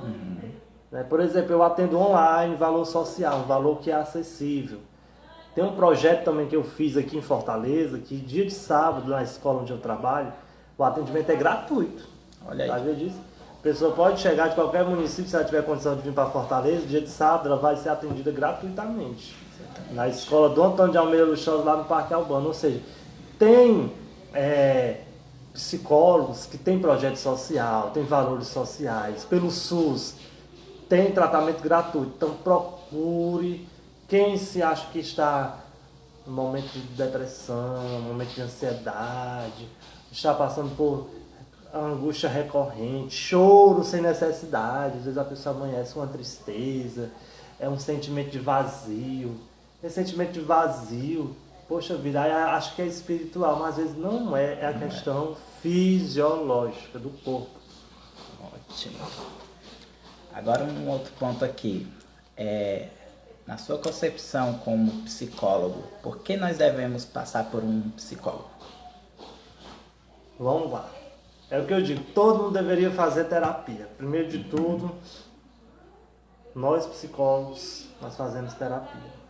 Por exemplo, eu atendo online, valor social, um valor que é acessível. Tem um projeto também que eu fiz aqui em Fortaleza, que dia de sábado, na escola onde eu trabalho, o atendimento é gratuito. Olha aí. Sabe disso? A pessoa pode chegar de qualquer município, se ela tiver condição de vir para Fortaleza, dia de sábado ela vai ser atendida gratuitamente. Na escola do Antônio de Almeida Luxosa, lá no Parque Albano. Ou seja, tem psicólogos que têm projeto social, tem valores sociais, pelo SUS, tem tratamento gratuito. Então procure quem se acha que está no momento de depressão, no momento de ansiedade, está passando por angústia recorrente, choro sem necessidade, às vezes a pessoa amanhece com uma tristeza, é um sentimento de vazio. Esse sentimento de vazio, poxa vida, acho que é espiritual, mas às vezes não é, é a questão fisiológica do corpo. Ótimo. Agora um outro ponto aqui, na sua concepção como psicólogo, por que nós devemos passar por um psicólogo? Vamos lá. É o que eu digo, todo mundo deveria fazer terapia. Primeiro de tudo, nós psicólogos, nós fazemos terapia.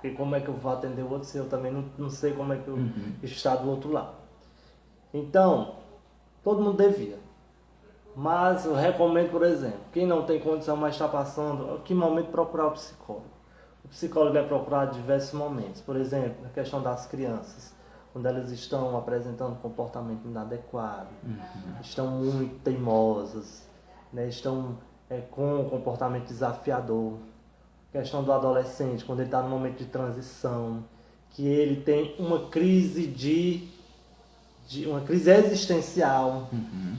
E como é que eu vou atender o outro se eu também não sei como é que eu está do outro lado. Então, todo mundo devia. Mas eu recomendo, por exemplo, quem não tem condição, mas está passando, que momento procurar o psicólogo? O psicólogo é procurado em diversos momentos. Por exemplo, na questão das crianças, quando elas estão apresentando comportamento inadequado, estão muito teimosas, né? Estão com um comportamento desafiador. Questão do adolescente, quando ele está no momento de transição, que ele tem uma crise uma crise existencial.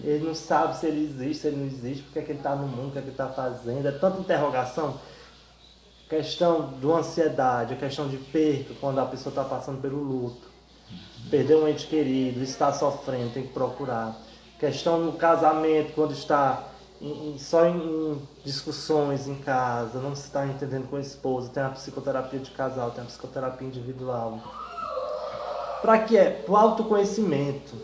Ele não sabe se ele existe, se ele não existe, porque é que ele está no mundo, o que é que ele está fazendo. É tanta interrogação. Questão de ansiedade, a questão de perda, quando a pessoa está passando pelo luto. Perder um ente querido, está sofrendo, tem que procurar. Questão no casamento, quando está só em discussões em casa, não se está entendendo com a esposa, tem a psicoterapia de casal, tem a psicoterapia individual. Para que é? Para o autoconhecimento.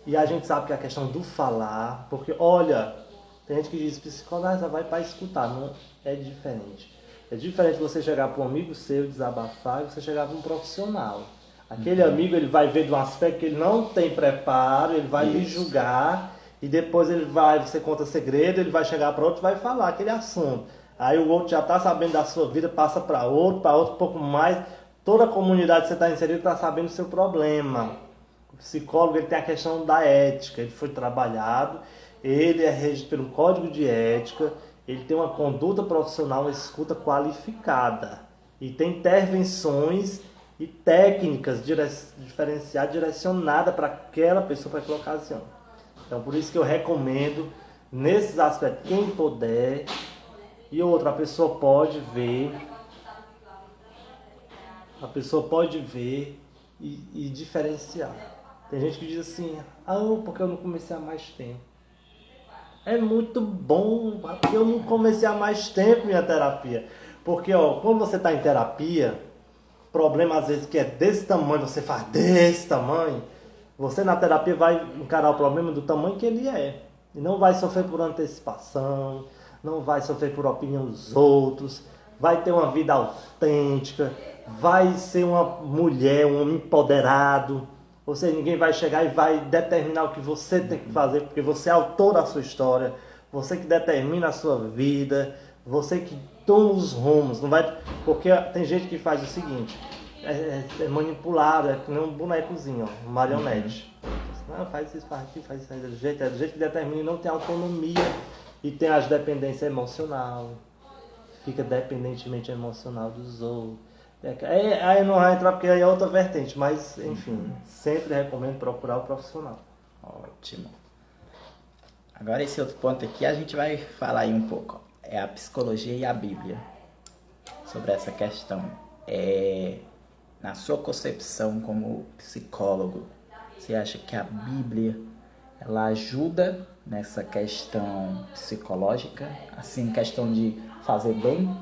E a gente sabe que é a questão do falar, porque olha, tem gente que diz psicólogo vai para escutar, não é diferente. É diferente você chegar para um amigo seu, desabafar, e você chegar para um profissional. Aquele amigo, ele vai ver de um aspecto que ele não tem preparo, ele vai lhe julgar, e depois você conta segredo, ele vai chegar para outro e vai falar aquele assunto. Aí o outro já está sabendo da sua vida, passa para outro um pouco mais. Toda a comunidade que você está inserido está sabendo do seu problema. O psicólogo, ele tem a questão da ética, ele foi trabalhado, ele é regido pelo código de ética, ele tem uma conduta profissional, uma escuta qualificada, e tem intervenções e técnicas diferenciadas, direcionadas para aquela pessoa, para aquela ocasião. Então, por isso que eu recomendo, nesses aspectos, quem puder, e outra, a pessoa pode ver e diferenciar. Tem gente que diz assim, porque eu não comecei há mais tempo. É muito bom, porque eu não comecei há mais tempo minha terapia. Porque quando você está em terapia, problema às vezes que é desse tamanho, você faz desse tamanho, você na terapia vai encarar o problema do tamanho que ele é. E não vai sofrer por antecipação, não vai sofrer por opinião dos outros, vai ter uma vida autêntica, vai ser uma mulher, um homem empoderado. Ou seja, ninguém vai chegar e vai determinar o que você tem que fazer, porque você é autor da sua história, você que determina a sua vida, você que toma os rumos. Não vai... Porque tem gente que faz o seguinte, é manipulado, é que nem um bonecozinho, uma marionete. Não, faz isso, faz aquilo, faz isso, do jeito que determina, e não tem autonomia e tem as dependências emocional, fica dependentemente emocional dos outros. Aí não vai entrar porque aí é outra vertente, mas enfim, sempre recomendo procurar o profissional. Ótimo. Agora esse outro ponto aqui a gente vai falar aí um pouco. É a psicologia e a Bíblia. Sobre essa questão. Na sua concepção como psicólogo, você acha que a Bíblia ela ajuda nessa questão psicológica? Assim, questão de fazer bem?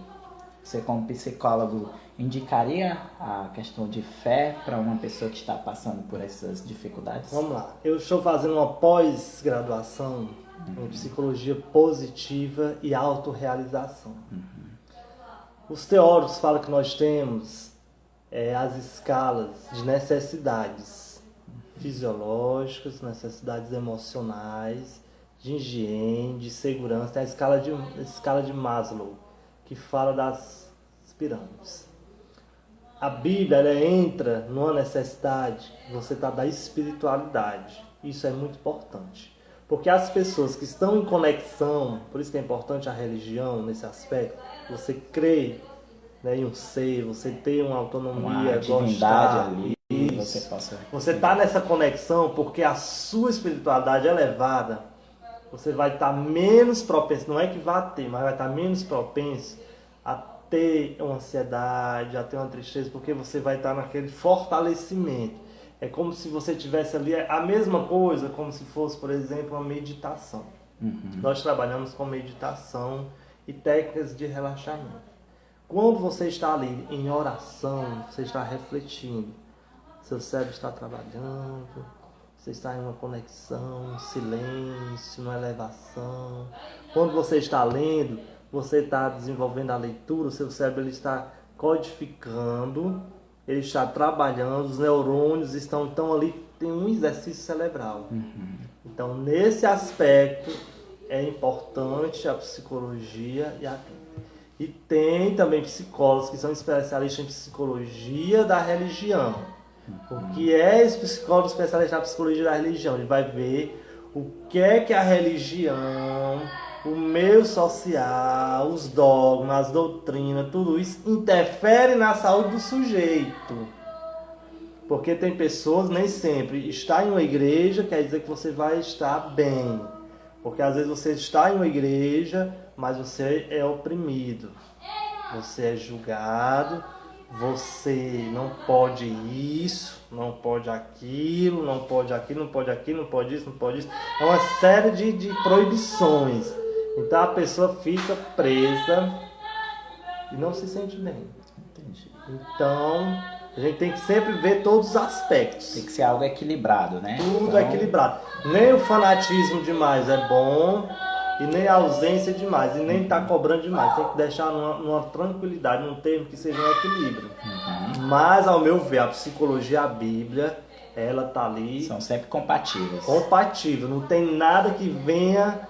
Você como psicólogo indicaria a questão de fé para uma pessoa que está passando por essas dificuldades? Vamos lá. Eu estou fazendo uma pós-graduação em psicologia positiva e autorrealização. Os teóricos falam que nós temos as escalas de necessidades fisiológicas, necessidades emocionais, de higiene, de segurança. Tem a escala de Maslow, que fala das pirâmides. A Bíblia ela entra numa necessidade, você está da espiritualidade. Isso é muito importante. Porque as pessoas que estão em conexão, por isso que é importante a religião nesse aspecto, você crê, né, em um ser, você ter uma autonomia, Uma divindade ali, você isso. possa... Você está nessa conexão porque a sua espiritualidade é elevada, você vai estar menos propenso, não é que vá ter, mas vai estar menos propenso a ter uma ansiedade, a ter uma tristeza, porque você vai estar naquele fortalecimento. É como se você tivesse ali a mesma coisa, como se fosse, por exemplo, uma meditação. Nós trabalhamos com meditação e técnicas de relaxamento. Quando você está ali em oração, você está refletindo, seu cérebro está trabalhando, você está em uma conexão, um silêncio, uma elevação. Quando você está lendo, você está desenvolvendo a leitura, o seu cérebro ele está codificando, ele está trabalhando, os neurônios estão então ali, tem um exercício cerebral. Então, nesse aspecto, é importante a psicologia e a clínica. E tem também psicólogos que são especialistas em psicologia da religião. O que é esse psicólogo especialista na psicologia da religião? Ele vai ver o que a religião, o meio social, os dogmas, as doutrinas, tudo isso interfere na saúde do sujeito. Porque tem pessoas, nem sempre, estar em uma igreja quer dizer que você vai estar bem. Porque às vezes você está em uma igreja, mas você é oprimido. Você é julgado, você não pode isso, não pode aquilo, não pode aquilo, não pode aquilo, não pode isso, não pode isso. É uma série de proibições. Então a pessoa fica presa e não se sente bem. Entendi. Então a gente tem que sempre ver todos os aspectos. Tem que ser algo equilibrado, né? Tudo Então, equilibrado. Nem o fanatismo demais é bom e nem a ausência demais. E nem tá cobrando demais. Tem que deixar numa tranquilidade, num termo que seja um equilíbrio. Mas, ao meu ver, a psicologia, a Bíblia, ela tá ali são sempre compatíveis. compatível. Não tem nada que venha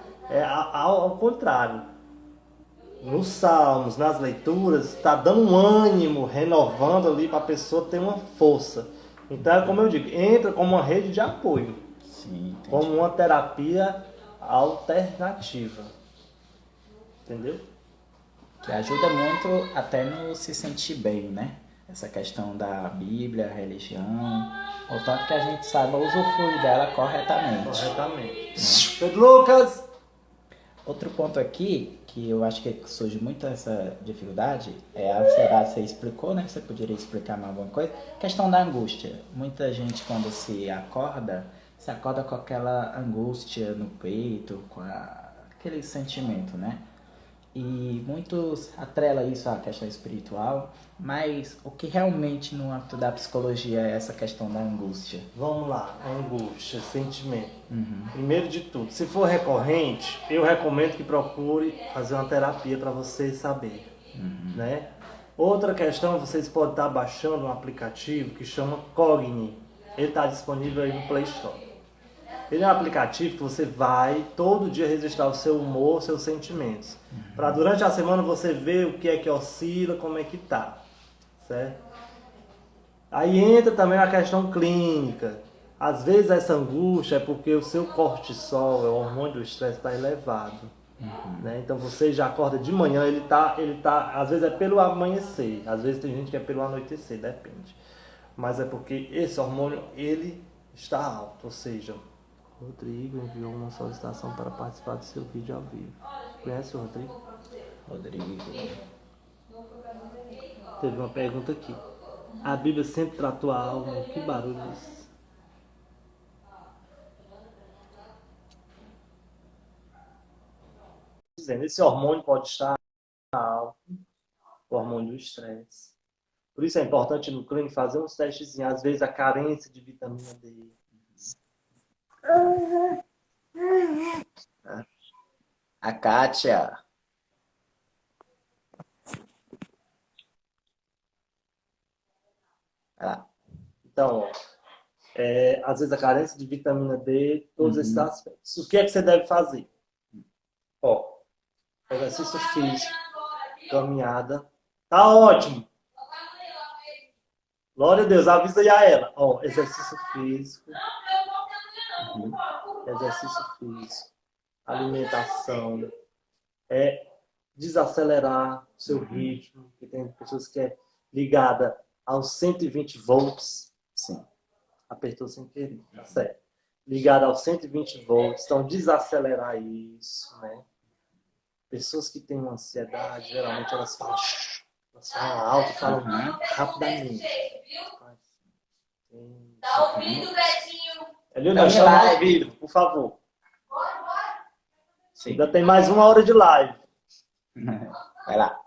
ao contrário. Nos salmos, nas leituras, está dando um ânimo, renovando ali para a pessoa ter uma força. Então, é como eu digo, entra como uma rede de apoio, Sim, entendi. como uma terapia alternativa. Entendeu? Que ajuda muito até no se sentir bem, né? Essa questão da Bíblia, religião, o tanto que a gente saiba usufruir dela corretamente. Corretamente. Pedro Lucas! Outro ponto aqui, que eu acho que surge muito essa dificuldade, é a ansiedade, você explicou, né? Você poderia explicar mais alguma coisa? Questão da angústia. Muita gente, quando se acorda com aquela angústia no peito, com aquele sentimento, né? E muitos atrelam isso à questão espiritual, mas o que realmente no âmbito da psicologia é essa questão da angústia? Vamos lá, angústia, sentimento. Primeiro de tudo, se for recorrente, eu recomendo que procure fazer uma terapia para você saber, né? Outra questão, vocês podem estar baixando um aplicativo que chama Cogni. Ele está disponível aí no Play Store. Ele é um aplicativo que você vai todo dia registrar o seu humor, seus sentimentos. Para durante a semana você ver o que é que oscila, como é que tá, certo? Aí entra também a questão clínica. Às vezes essa angústia é porque o seu cortisol, o hormônio do estresse, está elevado. Né? Então você já acorda de manhã, ele tá, às vezes é pelo amanhecer, às vezes tem gente que é pelo anoitecer, depende. Mas é porque esse hormônio, ele está alto, ou seja, Rodrigo enviou uma solicitação para participar do seu vídeo ao vivo. Conhece o Rodrigo? Rodrigo. Teve uma pergunta aqui. A Bíblia sempre tratou a alma. Que barulho é esse? Dizendo, esse hormônio pode estar alto, o hormônio do estresse. Por isso é importante no clínico fazer uns testezinhos, às vezes a carência de vitamina D. A Kátia. Ah, Então, ó, às vezes a carência de vitamina D, todos esses uhum, aspectos. O que é que você deve fazer? Ó, exercício físico, caminhada. Tá ótimo. Glória a Deus, avisa aí a ela. Ó, uhum, exercício físico, alimentação, desacelerar o seu uhum. ritmo, porque tem pessoas que é ligada aos 120 volts, Sim. apertou sem querer, tá certo? Ligada aos 120 volts, então desacelerar isso, né? Pessoas que têm uma ansiedade, geralmente elas falam alto, falam Uhum, rapidamente. uhum. Eliu, nós Estamos em estamos ao live. vivo, por favor. Sim. Ainda tem mais 1 hora de live. Vai lá.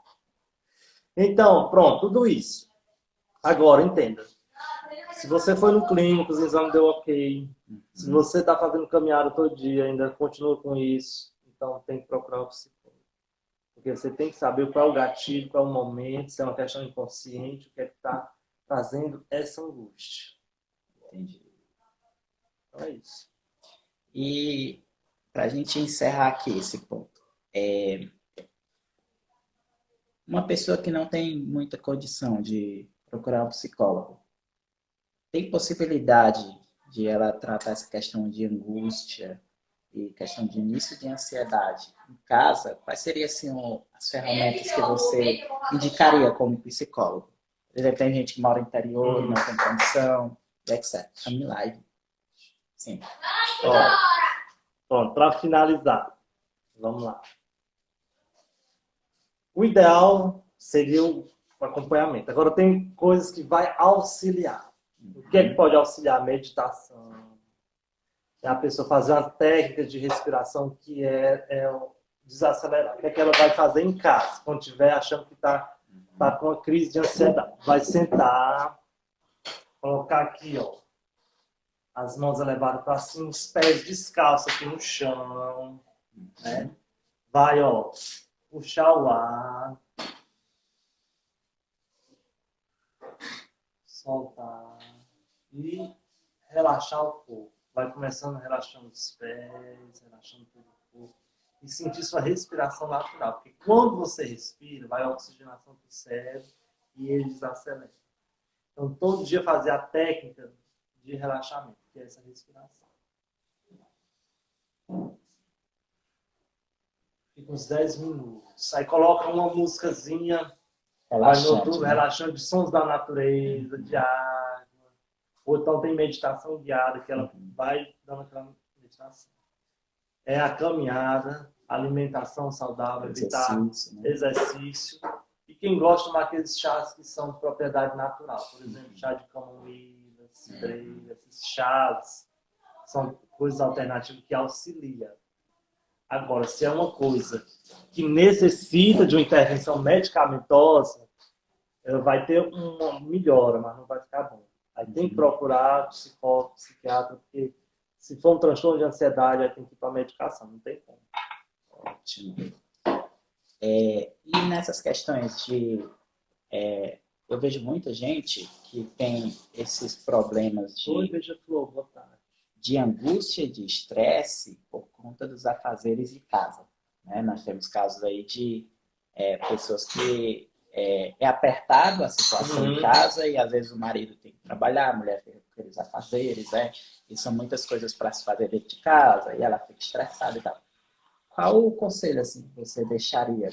Então, pronto, tudo isso. Agora, entenda. Se você foi no clínico, os exames deu ok. Se Uhum, você está fazendo caminhada todo dia, ainda continua com isso, então tem que procurar um psicólogo. Porque você tem que saber qual é o gatilho, qual é o momento, se é uma questão inconsciente, o que é que está trazendo essa angústia. entendi. Então é isso. E para a gente encerrar aqui esse ponto, uma pessoa que não tem muita condição de procurar um psicólogo, tem possibilidade de ela tratar essa questão de angústia e questão de início de ansiedade em casa? Quais seriam assim, as ferramentas que você indicaria como psicólogo? Por exemplo, tem gente que mora no interior e não tem condição, etc. Estamos em live. Sim. Ó, pronto, para finalizar, vamos lá. O ideal seria o acompanhamento. Agora, tem coisas que vai auxiliar. O que é que pode auxiliar? Meditação. É a pessoa fazer uma técnica de respiração que é desacelerar. O que é que ela vai fazer em casa, quando estiver achando que tá com uma crise de ansiedade? Vai sentar, colocar aqui, ó, as mãos elevadas para cima, os pés descalços aqui no chão, né? Vai, ó, puxar o ar, soltar e relaxar o corpo. Vai começando relaxando os pés, relaxando todo o corpo. E sentir sua respiração natural. Porque quando você respira, vai a oxigenação para o cérebro e ele desacelera. Então, todo dia fazer a técnica de relaxamento, que é essa respiração. Fica uns 10 minutos. Aí coloca uma músicazinha, vai no Relaxante, YouTube, né? relaxando de sons da natureza, de água. Ou então tem meditação guiada, que ela vai dando aquela meditação. É a caminhada, alimentação saudável, evitar Exercício, né? exercício. E quem gosta de tomar aqueles chás que são de propriedade natural, por exemplo, chá de camomila, cidreira, esses chás são coisas alternativas que auxiliam. Agora, se é uma coisa que necessita de uma intervenção medicamentosa, vai ter uma melhora, mas não vai ficar bom. Aí tem que procurar psicólogo, psiquiatra, porque se for um transtorno de ansiedade, aí tem que ir para a medicação, não tem como. Ótimo. E nessas questões de. Eu vejo muita gente que tem esses problemas Oi, de, beija-flor, boa tarde. de angústia, de estresse, por conta dos afazeres de casa. Né? Nós temos casos aí de pessoas que é apertado a situação em casa e às vezes o marido tem que trabalhar, a mulher tem aqueles afazeres, né? E são muitas coisas para se fazer dentro de casa e ela fica estressada e tal. Qual o conselho assim, que você deixaria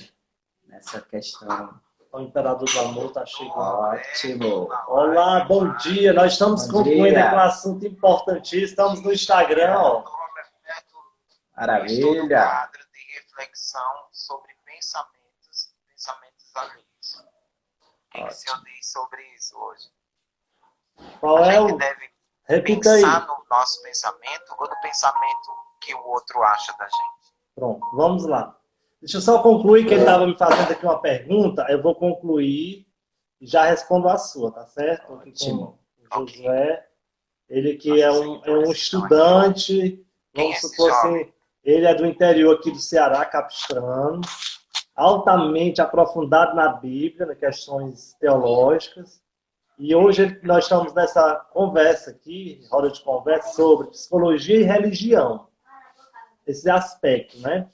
nessa questão? O Imperador do Amor está chegando. Ótimo! Olá, bom dia. Nós estamos Bom concluindo aqui um dia! assunto importantíssimo. Estamos no Instagram, ó. Maravilha! Um quadro de reflexão sobre pensamentos alheios. O que o senhor diz sobre isso hoje? Qual A é gente o... deve Repita aí. pensar no nosso pensamento ou no pensamento que o outro acha da gente? Pronto, vamos lá. Deixa eu só concluir que ele estava me fazendo aqui uma pergunta. Eu vou concluir e já respondo a sua, tá certo? Aqui com o Josué. Ele que é um estudante, vamos supor assim, ele é do interior aqui do Ceará, Capistrano, altamente aprofundado na Bíblia, nas questões teológicas, E hoje nós estamos nessa conversa aqui, roda de conversa, sobre psicologia e religião. Esse aspecto, né?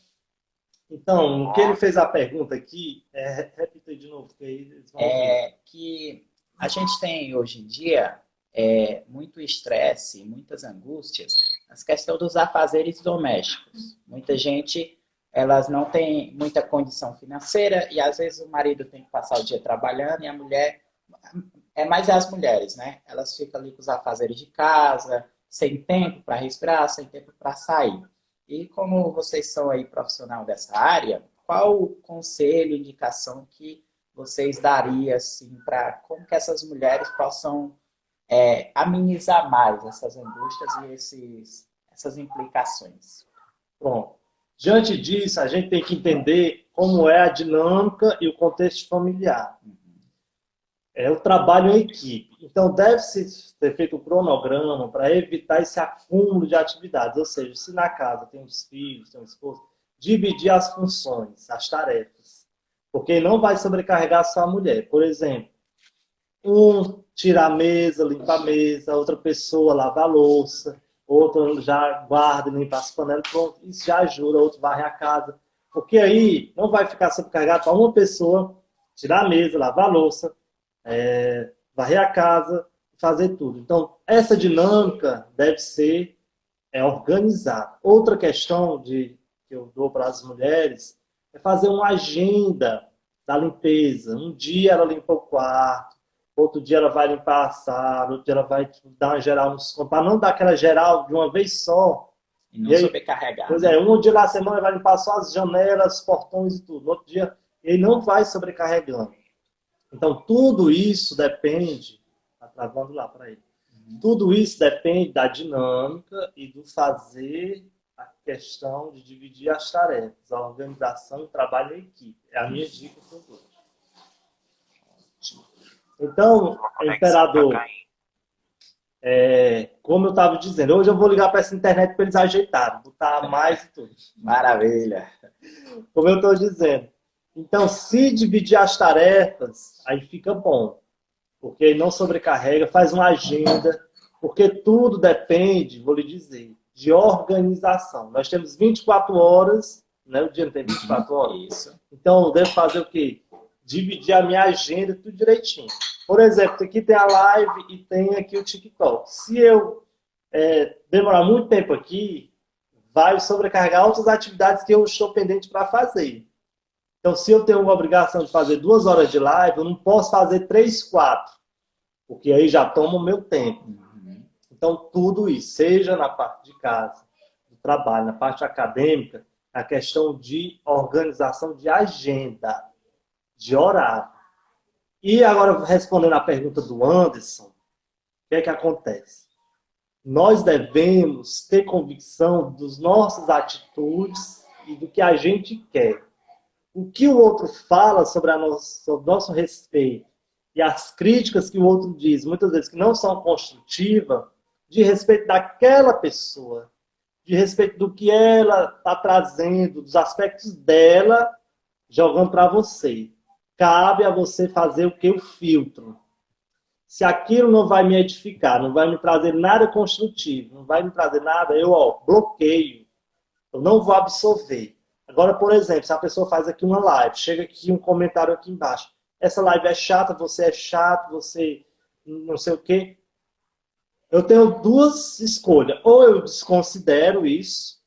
Então, o que ele fez a pergunta aqui, repita aí de novo, que aí eles vão ouvir. É que a gente tem hoje em dia muito estresse, muitas angústias nas questões dos afazeres domésticos. Muita gente, elas não tem muita condição financeira e às vezes o marido tem que passar o dia trabalhando e a mulher, mais as mulheres, né? Elas ficam ali com os afazeres de casa, sem tempo para respirar, sem tempo para sair. E como vocês são aí profissional dessa área, qual o conselho, indicação que vocês dariam assim, para como que essas mulheres possam amenizar mais essas angústias e essas implicações? Pronto. Diante disso, a gente tem que entender como é a dinâmica e o contexto familiar. É o trabalho em equipe. Então, deve-se ser feito um cronograma para evitar esse acúmulo de atividades. Ou seja, se na casa tem os filhos, tem o esposo, dividir as funções, as tarefas. Porque não vai sobrecarregar só a mulher. Por exemplo, um tira a mesa, limpa a mesa, outra pessoa lava a louça, outra já guarda, limpa as panelas, pronto. Isso já ajuda, outro varre a casa. Porque aí não vai ficar sobrecarregado para uma pessoa tirar a mesa, lavar a louça, varrer a casa, fazer tudo. Então, essa dinâmica deve ser organizada. Outra questão que eu dou para as mulheres é fazer uma agenda da limpeza. Um dia ela limpa o quarto, outro dia ela vai limpar a sala, outro dia ela vai dar uma geral nos cômodos, para não dar aquela geral de uma vez só. E não sobrecarregar. Pois é, um dia na semana vai limpar só as janelas, os portões e tudo. No outro dia ele não vai sobrecarregando. Então, tudo isso depende... Está travando lá para ele. Tudo isso depende da dinâmica e do fazer a questão de dividir as tarefas, a organização, o trabalho em equipe. É a minha dica para os outros. Então, imperador, como eu estava dizendo, hoje eu vou ligar para essa internet para eles ajeitarem, botar mais e tudo. Maravilha. Como eu estou dizendo. Então, se dividir as tarefas, aí fica bom. Porque aí não sobrecarrega, faz uma agenda. Porque tudo depende, vou lhe dizer, de organização. Nós temos 24 horas, né? O dia não tem 24 horas. Isso. Então, eu devo fazer o quê? Dividir a minha agenda tudo direitinho. Por exemplo, aqui tem a live e tem aqui o TikTok. Se eu demorar muito tempo aqui, vai sobrecarregar outras atividades que eu estou pendente para fazer. Então, se eu tenho uma obrigação de fazer 2 horas de live, eu não posso fazer 3, 4, porque aí já toma o meu tempo. Então, tudo isso, seja na parte de casa, do trabalho, na parte acadêmica, a questão de organização de agenda, de horário. E agora, respondendo à pergunta do Anderson, o que é que acontece? Nós devemos ter convicção das nossas atitudes e do que a gente quer. O que o outro fala sobre o nosso respeito e as críticas que o outro diz, muitas vezes que não são construtivas, de respeito daquela pessoa, de respeito do que ela está trazendo, dos aspectos dela, jogando para você. Cabe a você fazer o que? O filtro. Se aquilo não vai me edificar, não vai me trazer nada construtivo, não vai me trazer nada, eu bloqueio. Eu não vou absorver. Agora, por exemplo, se a pessoa faz aqui uma live, chega aqui um comentário aqui embaixo. Essa live é chata, você é chato, você não sei o quê. Eu tenho 2 escolhas. Ou eu desconsidero isso,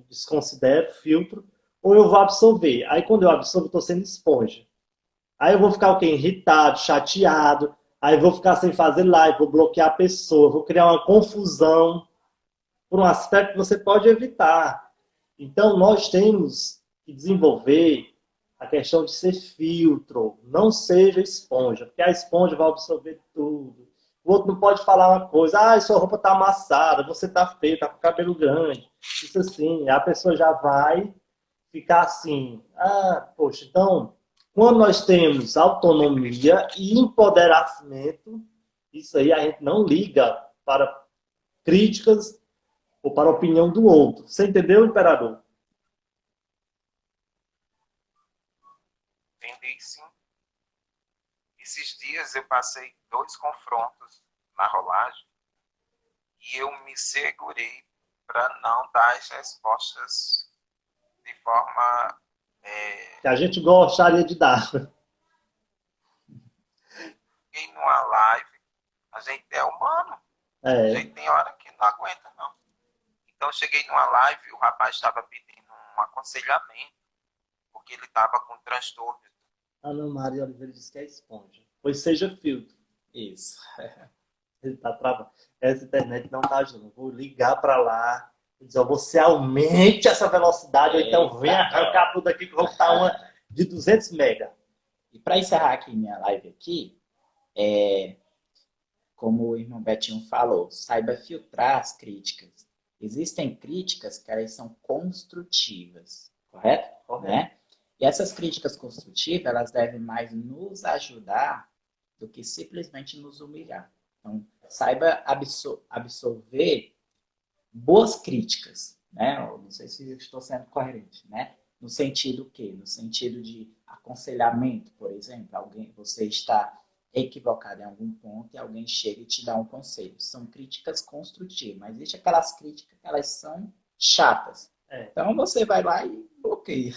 desconsidero, filtro, ou eu vou absorver. Aí quando eu absorvo, eu estou sendo esponja. Aí eu vou ficar o quê? Irritado, chateado. Aí eu vou ficar sem fazer live, vou bloquear a pessoa, vou criar uma confusão por um aspecto que você pode evitar. Então, nós temos que desenvolver a questão de ser filtro. Não seja esponja, porque a esponja vai absorver tudo. O outro não pode falar uma coisa, sua roupa está amassada, você está feio, está com o cabelo grande. Isso assim, a pessoa já vai ficar assim, poxa, então, quando nós temos autonomia e empoderamento, isso aí a gente não liga para críticas ou para a opinião do outro. Você entendeu, imperador? Entendi, sim. E esses dias eu passei 2 confrontos na rolagem e eu me segurei para não dar as respostas de forma... Que a gente gostaria de dar. Fiquei numa live, a gente é humano, a gente tem hora que não aguenta, não. Então, eu cheguei numa live, o rapaz estava pedindo um aconselhamento, porque ele estava com transtorno. Ana Maria Oliveira disse que é esponja. Pois seja filtro. Isso. Ele tá travando. Essa internet não tá ajudando. Vou ligar para lá e dizer, você aumente essa velocidade, ou então venha arrancar tudo aqui que eu vou botar uma de 200 mega. E para encerrar aqui minha live aqui, como o irmão Betinho falou, saiba filtrar as críticas. Existem críticas que elas são construtivas, correto? Né? E essas críticas construtivas, elas devem mais nos ajudar do que simplesmente nos humilhar. Então, saiba absorver boas críticas, né? Eu não sei se eu estou sendo coerente, né? No sentido o quê? No sentido de aconselhamento, por exemplo. Você está equivocado em algum ponto e alguém chega e te dá um conselho. São críticas construtivas, mas existem aquelas críticas que elas são chatas. Então, você vai lá e bloqueia.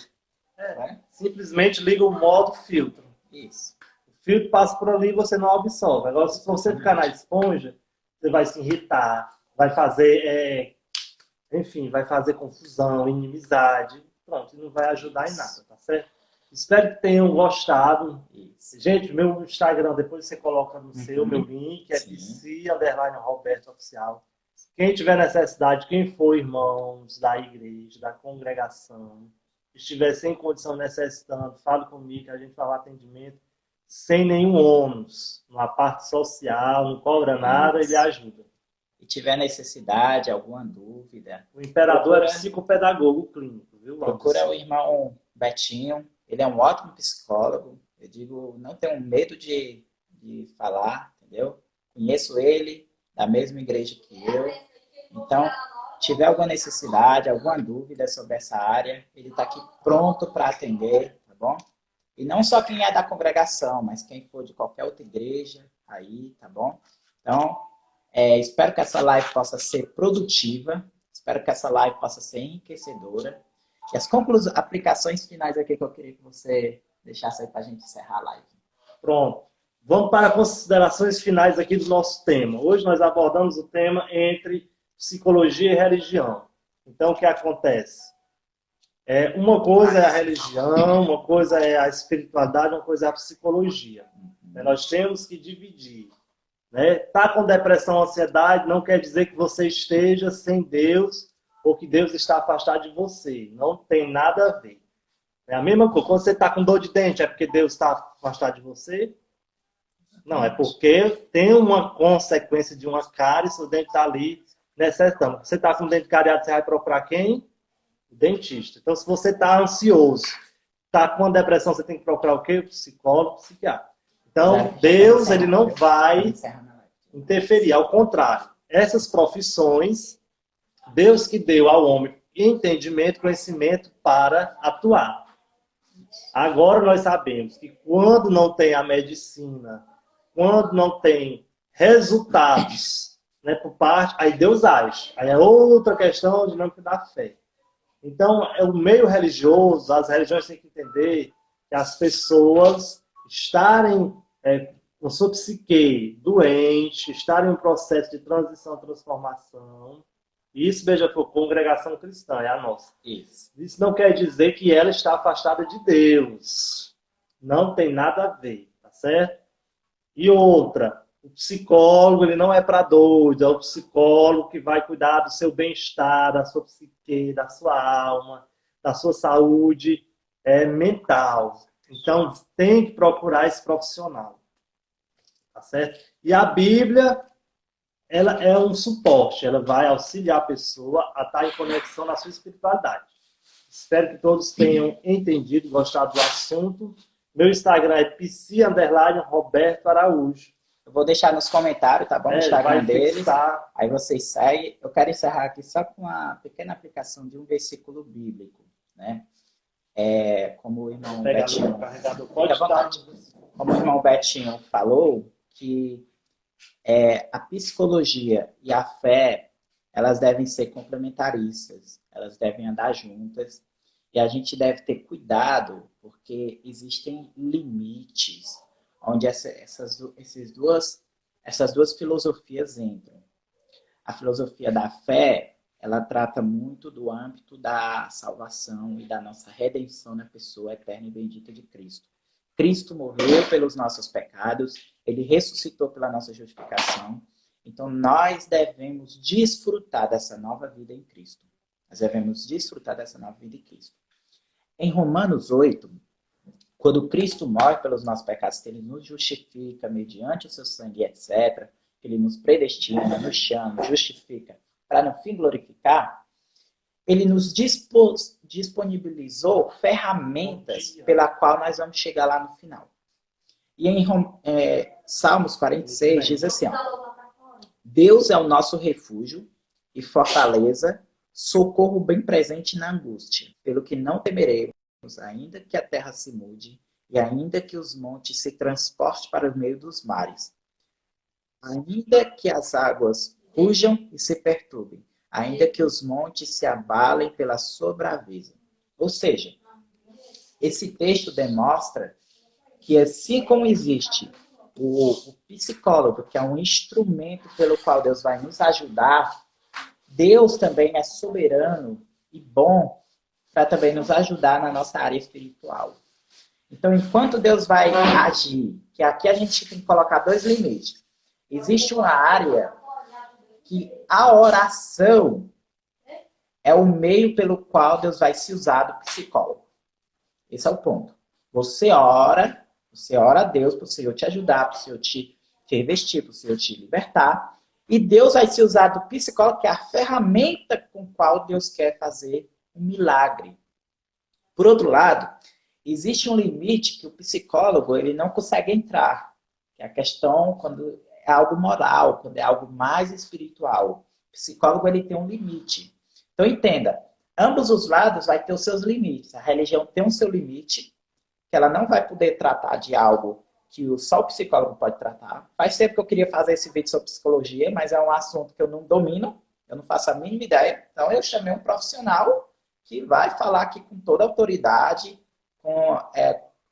Né? Simplesmente liga o modo filtro. Isso. O filtro passa por ali e você não absorve. Agora, se você ficar na esponja, você vai se irritar, vai fazer, enfim, vai fazer confusão, inimizade. Pronto, não vai ajudar em nada, tá certo? Espero que tenham gostado. Isso. Gente, meu Instagram, depois você coloca no seu, meu link, é pc_Roberto Oficial. Quem tiver necessidade, quem for irmãos da igreja, da congregação, estiver sem condição necessitando, fale comigo, que a gente faz atendimento sem nenhum ônus. Na parte social, não cobra nada, ele ajuda. E tiver necessidade, alguma dúvida... O Imperador é psicopedagogo clínico, viu? Procura o irmão Betinho. Ele é um ótimo psicólogo. Eu digo, não tenho medo de falar, entendeu? Conheço ele, da mesma igreja que eu. Então, tiver alguma necessidade, alguma dúvida sobre essa área, ele está aqui pronto para atender, tá bom? E não só quem é da congregação, mas quem for de qualquer outra igreja, aí, tá bom? Então, espero que essa live possa ser produtiva, espero que essa live possa ser enriquecedora. E as aplicações finais aqui que eu queria que você deixasse aí para a gente encerrar a live. Pronto. Vamos para considerações finais aqui do nosso tema. Hoje nós abordamos o tema entre psicologia e religião. Então, o que acontece? Uma coisa é a religião, uma coisa é a espiritualidade, uma coisa é a psicologia. Nós temos que dividir. Tá com depressão, ansiedade, não quer dizer que você esteja sem Deus ou que Deus está afastado de você. Não tem nada a ver. É a mesma coisa. Quando você está com dor de dente, é porque Deus está afastado de você? Não, é porque tem uma consequência de uma cárie, seu dente está ali necessitando. Você está com o dente cariado, você vai procurar quem? O dentista. Então, se você está ansioso, está com uma depressão, você tem que procurar o quê? O psicólogo, o psiquiatra. Então, Deus, ele não vai interferir. Ao contrário, essas profissões, Deus que deu ao homem entendimento, conhecimento para atuar. Agora nós sabemos que quando não tem a medicina, quando não tem resultados, por parte, aí Deus age. Aí é outra questão dinâmica da fé. Então, o meio religioso, as religiões têm que entender que as pessoas estarem com sua psique doente, estarem em um processo de transição, transformação. Isso, veja, por congregação cristã, é a nossa. Isso não quer dizer que ela está afastada de Deus. Não tem nada a ver, tá certo? E outra, o psicólogo, ele não é para doido, é o psicólogo que vai cuidar do seu bem-estar, da sua psique, da sua alma, da sua saúde mental. Então, tem que procurar esse profissional. Tá certo? E a Bíblia, ela é um suporte, ela vai auxiliar a pessoa a estar em conexão na sua espiritualidade. Espero que todos tenham entendido, gostado do assunto. Meu Instagram é pc_Roberto Araújo. Eu vou deixar nos comentários, tá bom? O Instagram deles. Aí vocês seguem. Eu quero encerrar aqui só com uma pequena aplicação de um versículo bíblico, né? Como o irmão Betinho, fica à vontade. Como o irmão Betinho falou, que a psicologia e a fé, elas devem ser complementaristas, elas devem andar juntas, e a gente deve ter cuidado, porque existem limites onde essas duas filosofias entram. A filosofia da fé, ela trata muito do âmbito da salvação e da nossa redenção na pessoa eterna e bendita de Cristo. Cristo morreu pelos nossos pecados, ele ressuscitou pela nossa justificação. Então, nós devemos desfrutar dessa nova vida em Cristo. Nós devemos desfrutar dessa nova vida em Cristo. Em Romanos 8, quando Cristo morre pelos nossos pecados, que ele nos justifica mediante o seu sangue, etc., que ele nos predestina, nos chama, justifica, para no fim glorificar, ele nos disponibilizou ferramentas pela qual nós vamos chegar lá no final. E em Salmos 46 diz assim, ó, Deus é o nosso refúgio e fortaleza, socorro bem presente na angústia, pelo que não temeremos, ainda que a terra se mude e ainda que os montes se transportem para o meio dos mares, ainda que as águas rujam e se perturbem, ainda que os montes se abalem pela sua braveza. Ou seja, esse texto demonstra que assim como existe o psicólogo, que é um instrumento pelo qual Deus vai nos ajudar, Deus também é soberano e bom para também nos ajudar na nossa área espiritual. Então, enquanto Deus vai agir, que aqui a gente tem que colocar dois limites. Existe uma área que a oração é o meio pelo qual Deus vai se usar do psicólogo. Esse é o ponto. Você ora a Deus para o Senhor te ajudar, para o Senhor te revestir, para o Senhor te libertar. E Deus vai se usar do psicólogo, que é a ferramenta com a qual Deus quer fazer um milagre. Por outro lado, existe um limite que o psicólogo ele não consegue entrar. Que é a questão quando é algo moral, quando é algo mais espiritual. O psicólogo ele tem um limite. Então entenda, ambos os lados vai ter os seus limites. A religião tem o seu limite, que ela não vai poder tratar de algo que só o psicólogo pode tratar. Faz tempo que eu queria fazer esse vídeo sobre psicologia, mas é um assunto que eu não domino, eu não faço a mínima ideia. Então eu chamei um profissional que vai falar aqui com toda a autoridade,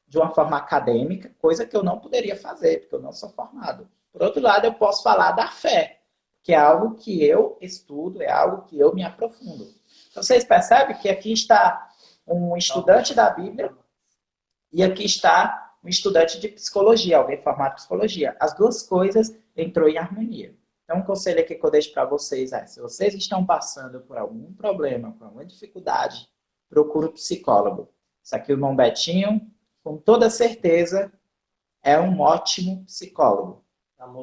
de uma forma acadêmica, coisa que eu não poderia fazer, porque eu não sou formado. Por outro lado, eu posso falar da fé, que é algo que eu estudo, é algo que eu me aprofundo. Então, vocês percebem que aqui está um estudante da Bíblia e aqui está um estudante de psicologia, alguém formado em psicologia. As duas coisas entrou em harmonia. Então, um conselho aqui que eu deixo para vocês é, se vocês estão passando por algum problema, por alguma dificuldade, procure um psicólogo. Isso aqui o irmão Betinho, com toda certeza, é um ótimo psicólogo.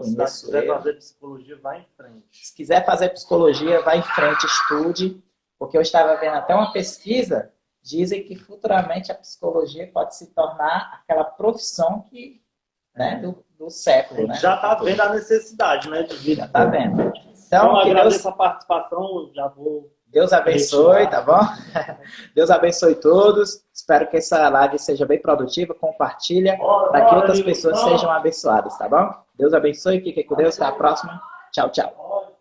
Se quiser fazer psicologia, vai em frente. Se quiser fazer psicologia, vai em frente, estude. Porque eu estava vendo até uma pesquisa, dizem que futuramente a psicologia pode se tornar aquela profissão que, né, do século. A gente já está vendo a necessidade, né, de vida. Já está vendo. Então agradeço a participação, já vou... Deus abençoe, tá bom? Deus abençoe todos. Espero que essa live seja bem produtiva. Compartilha para que outras pessoas sejam abençoadas, tá bom? Deus abençoe. Fique com Deus. Até a próxima. Tchau, tchau.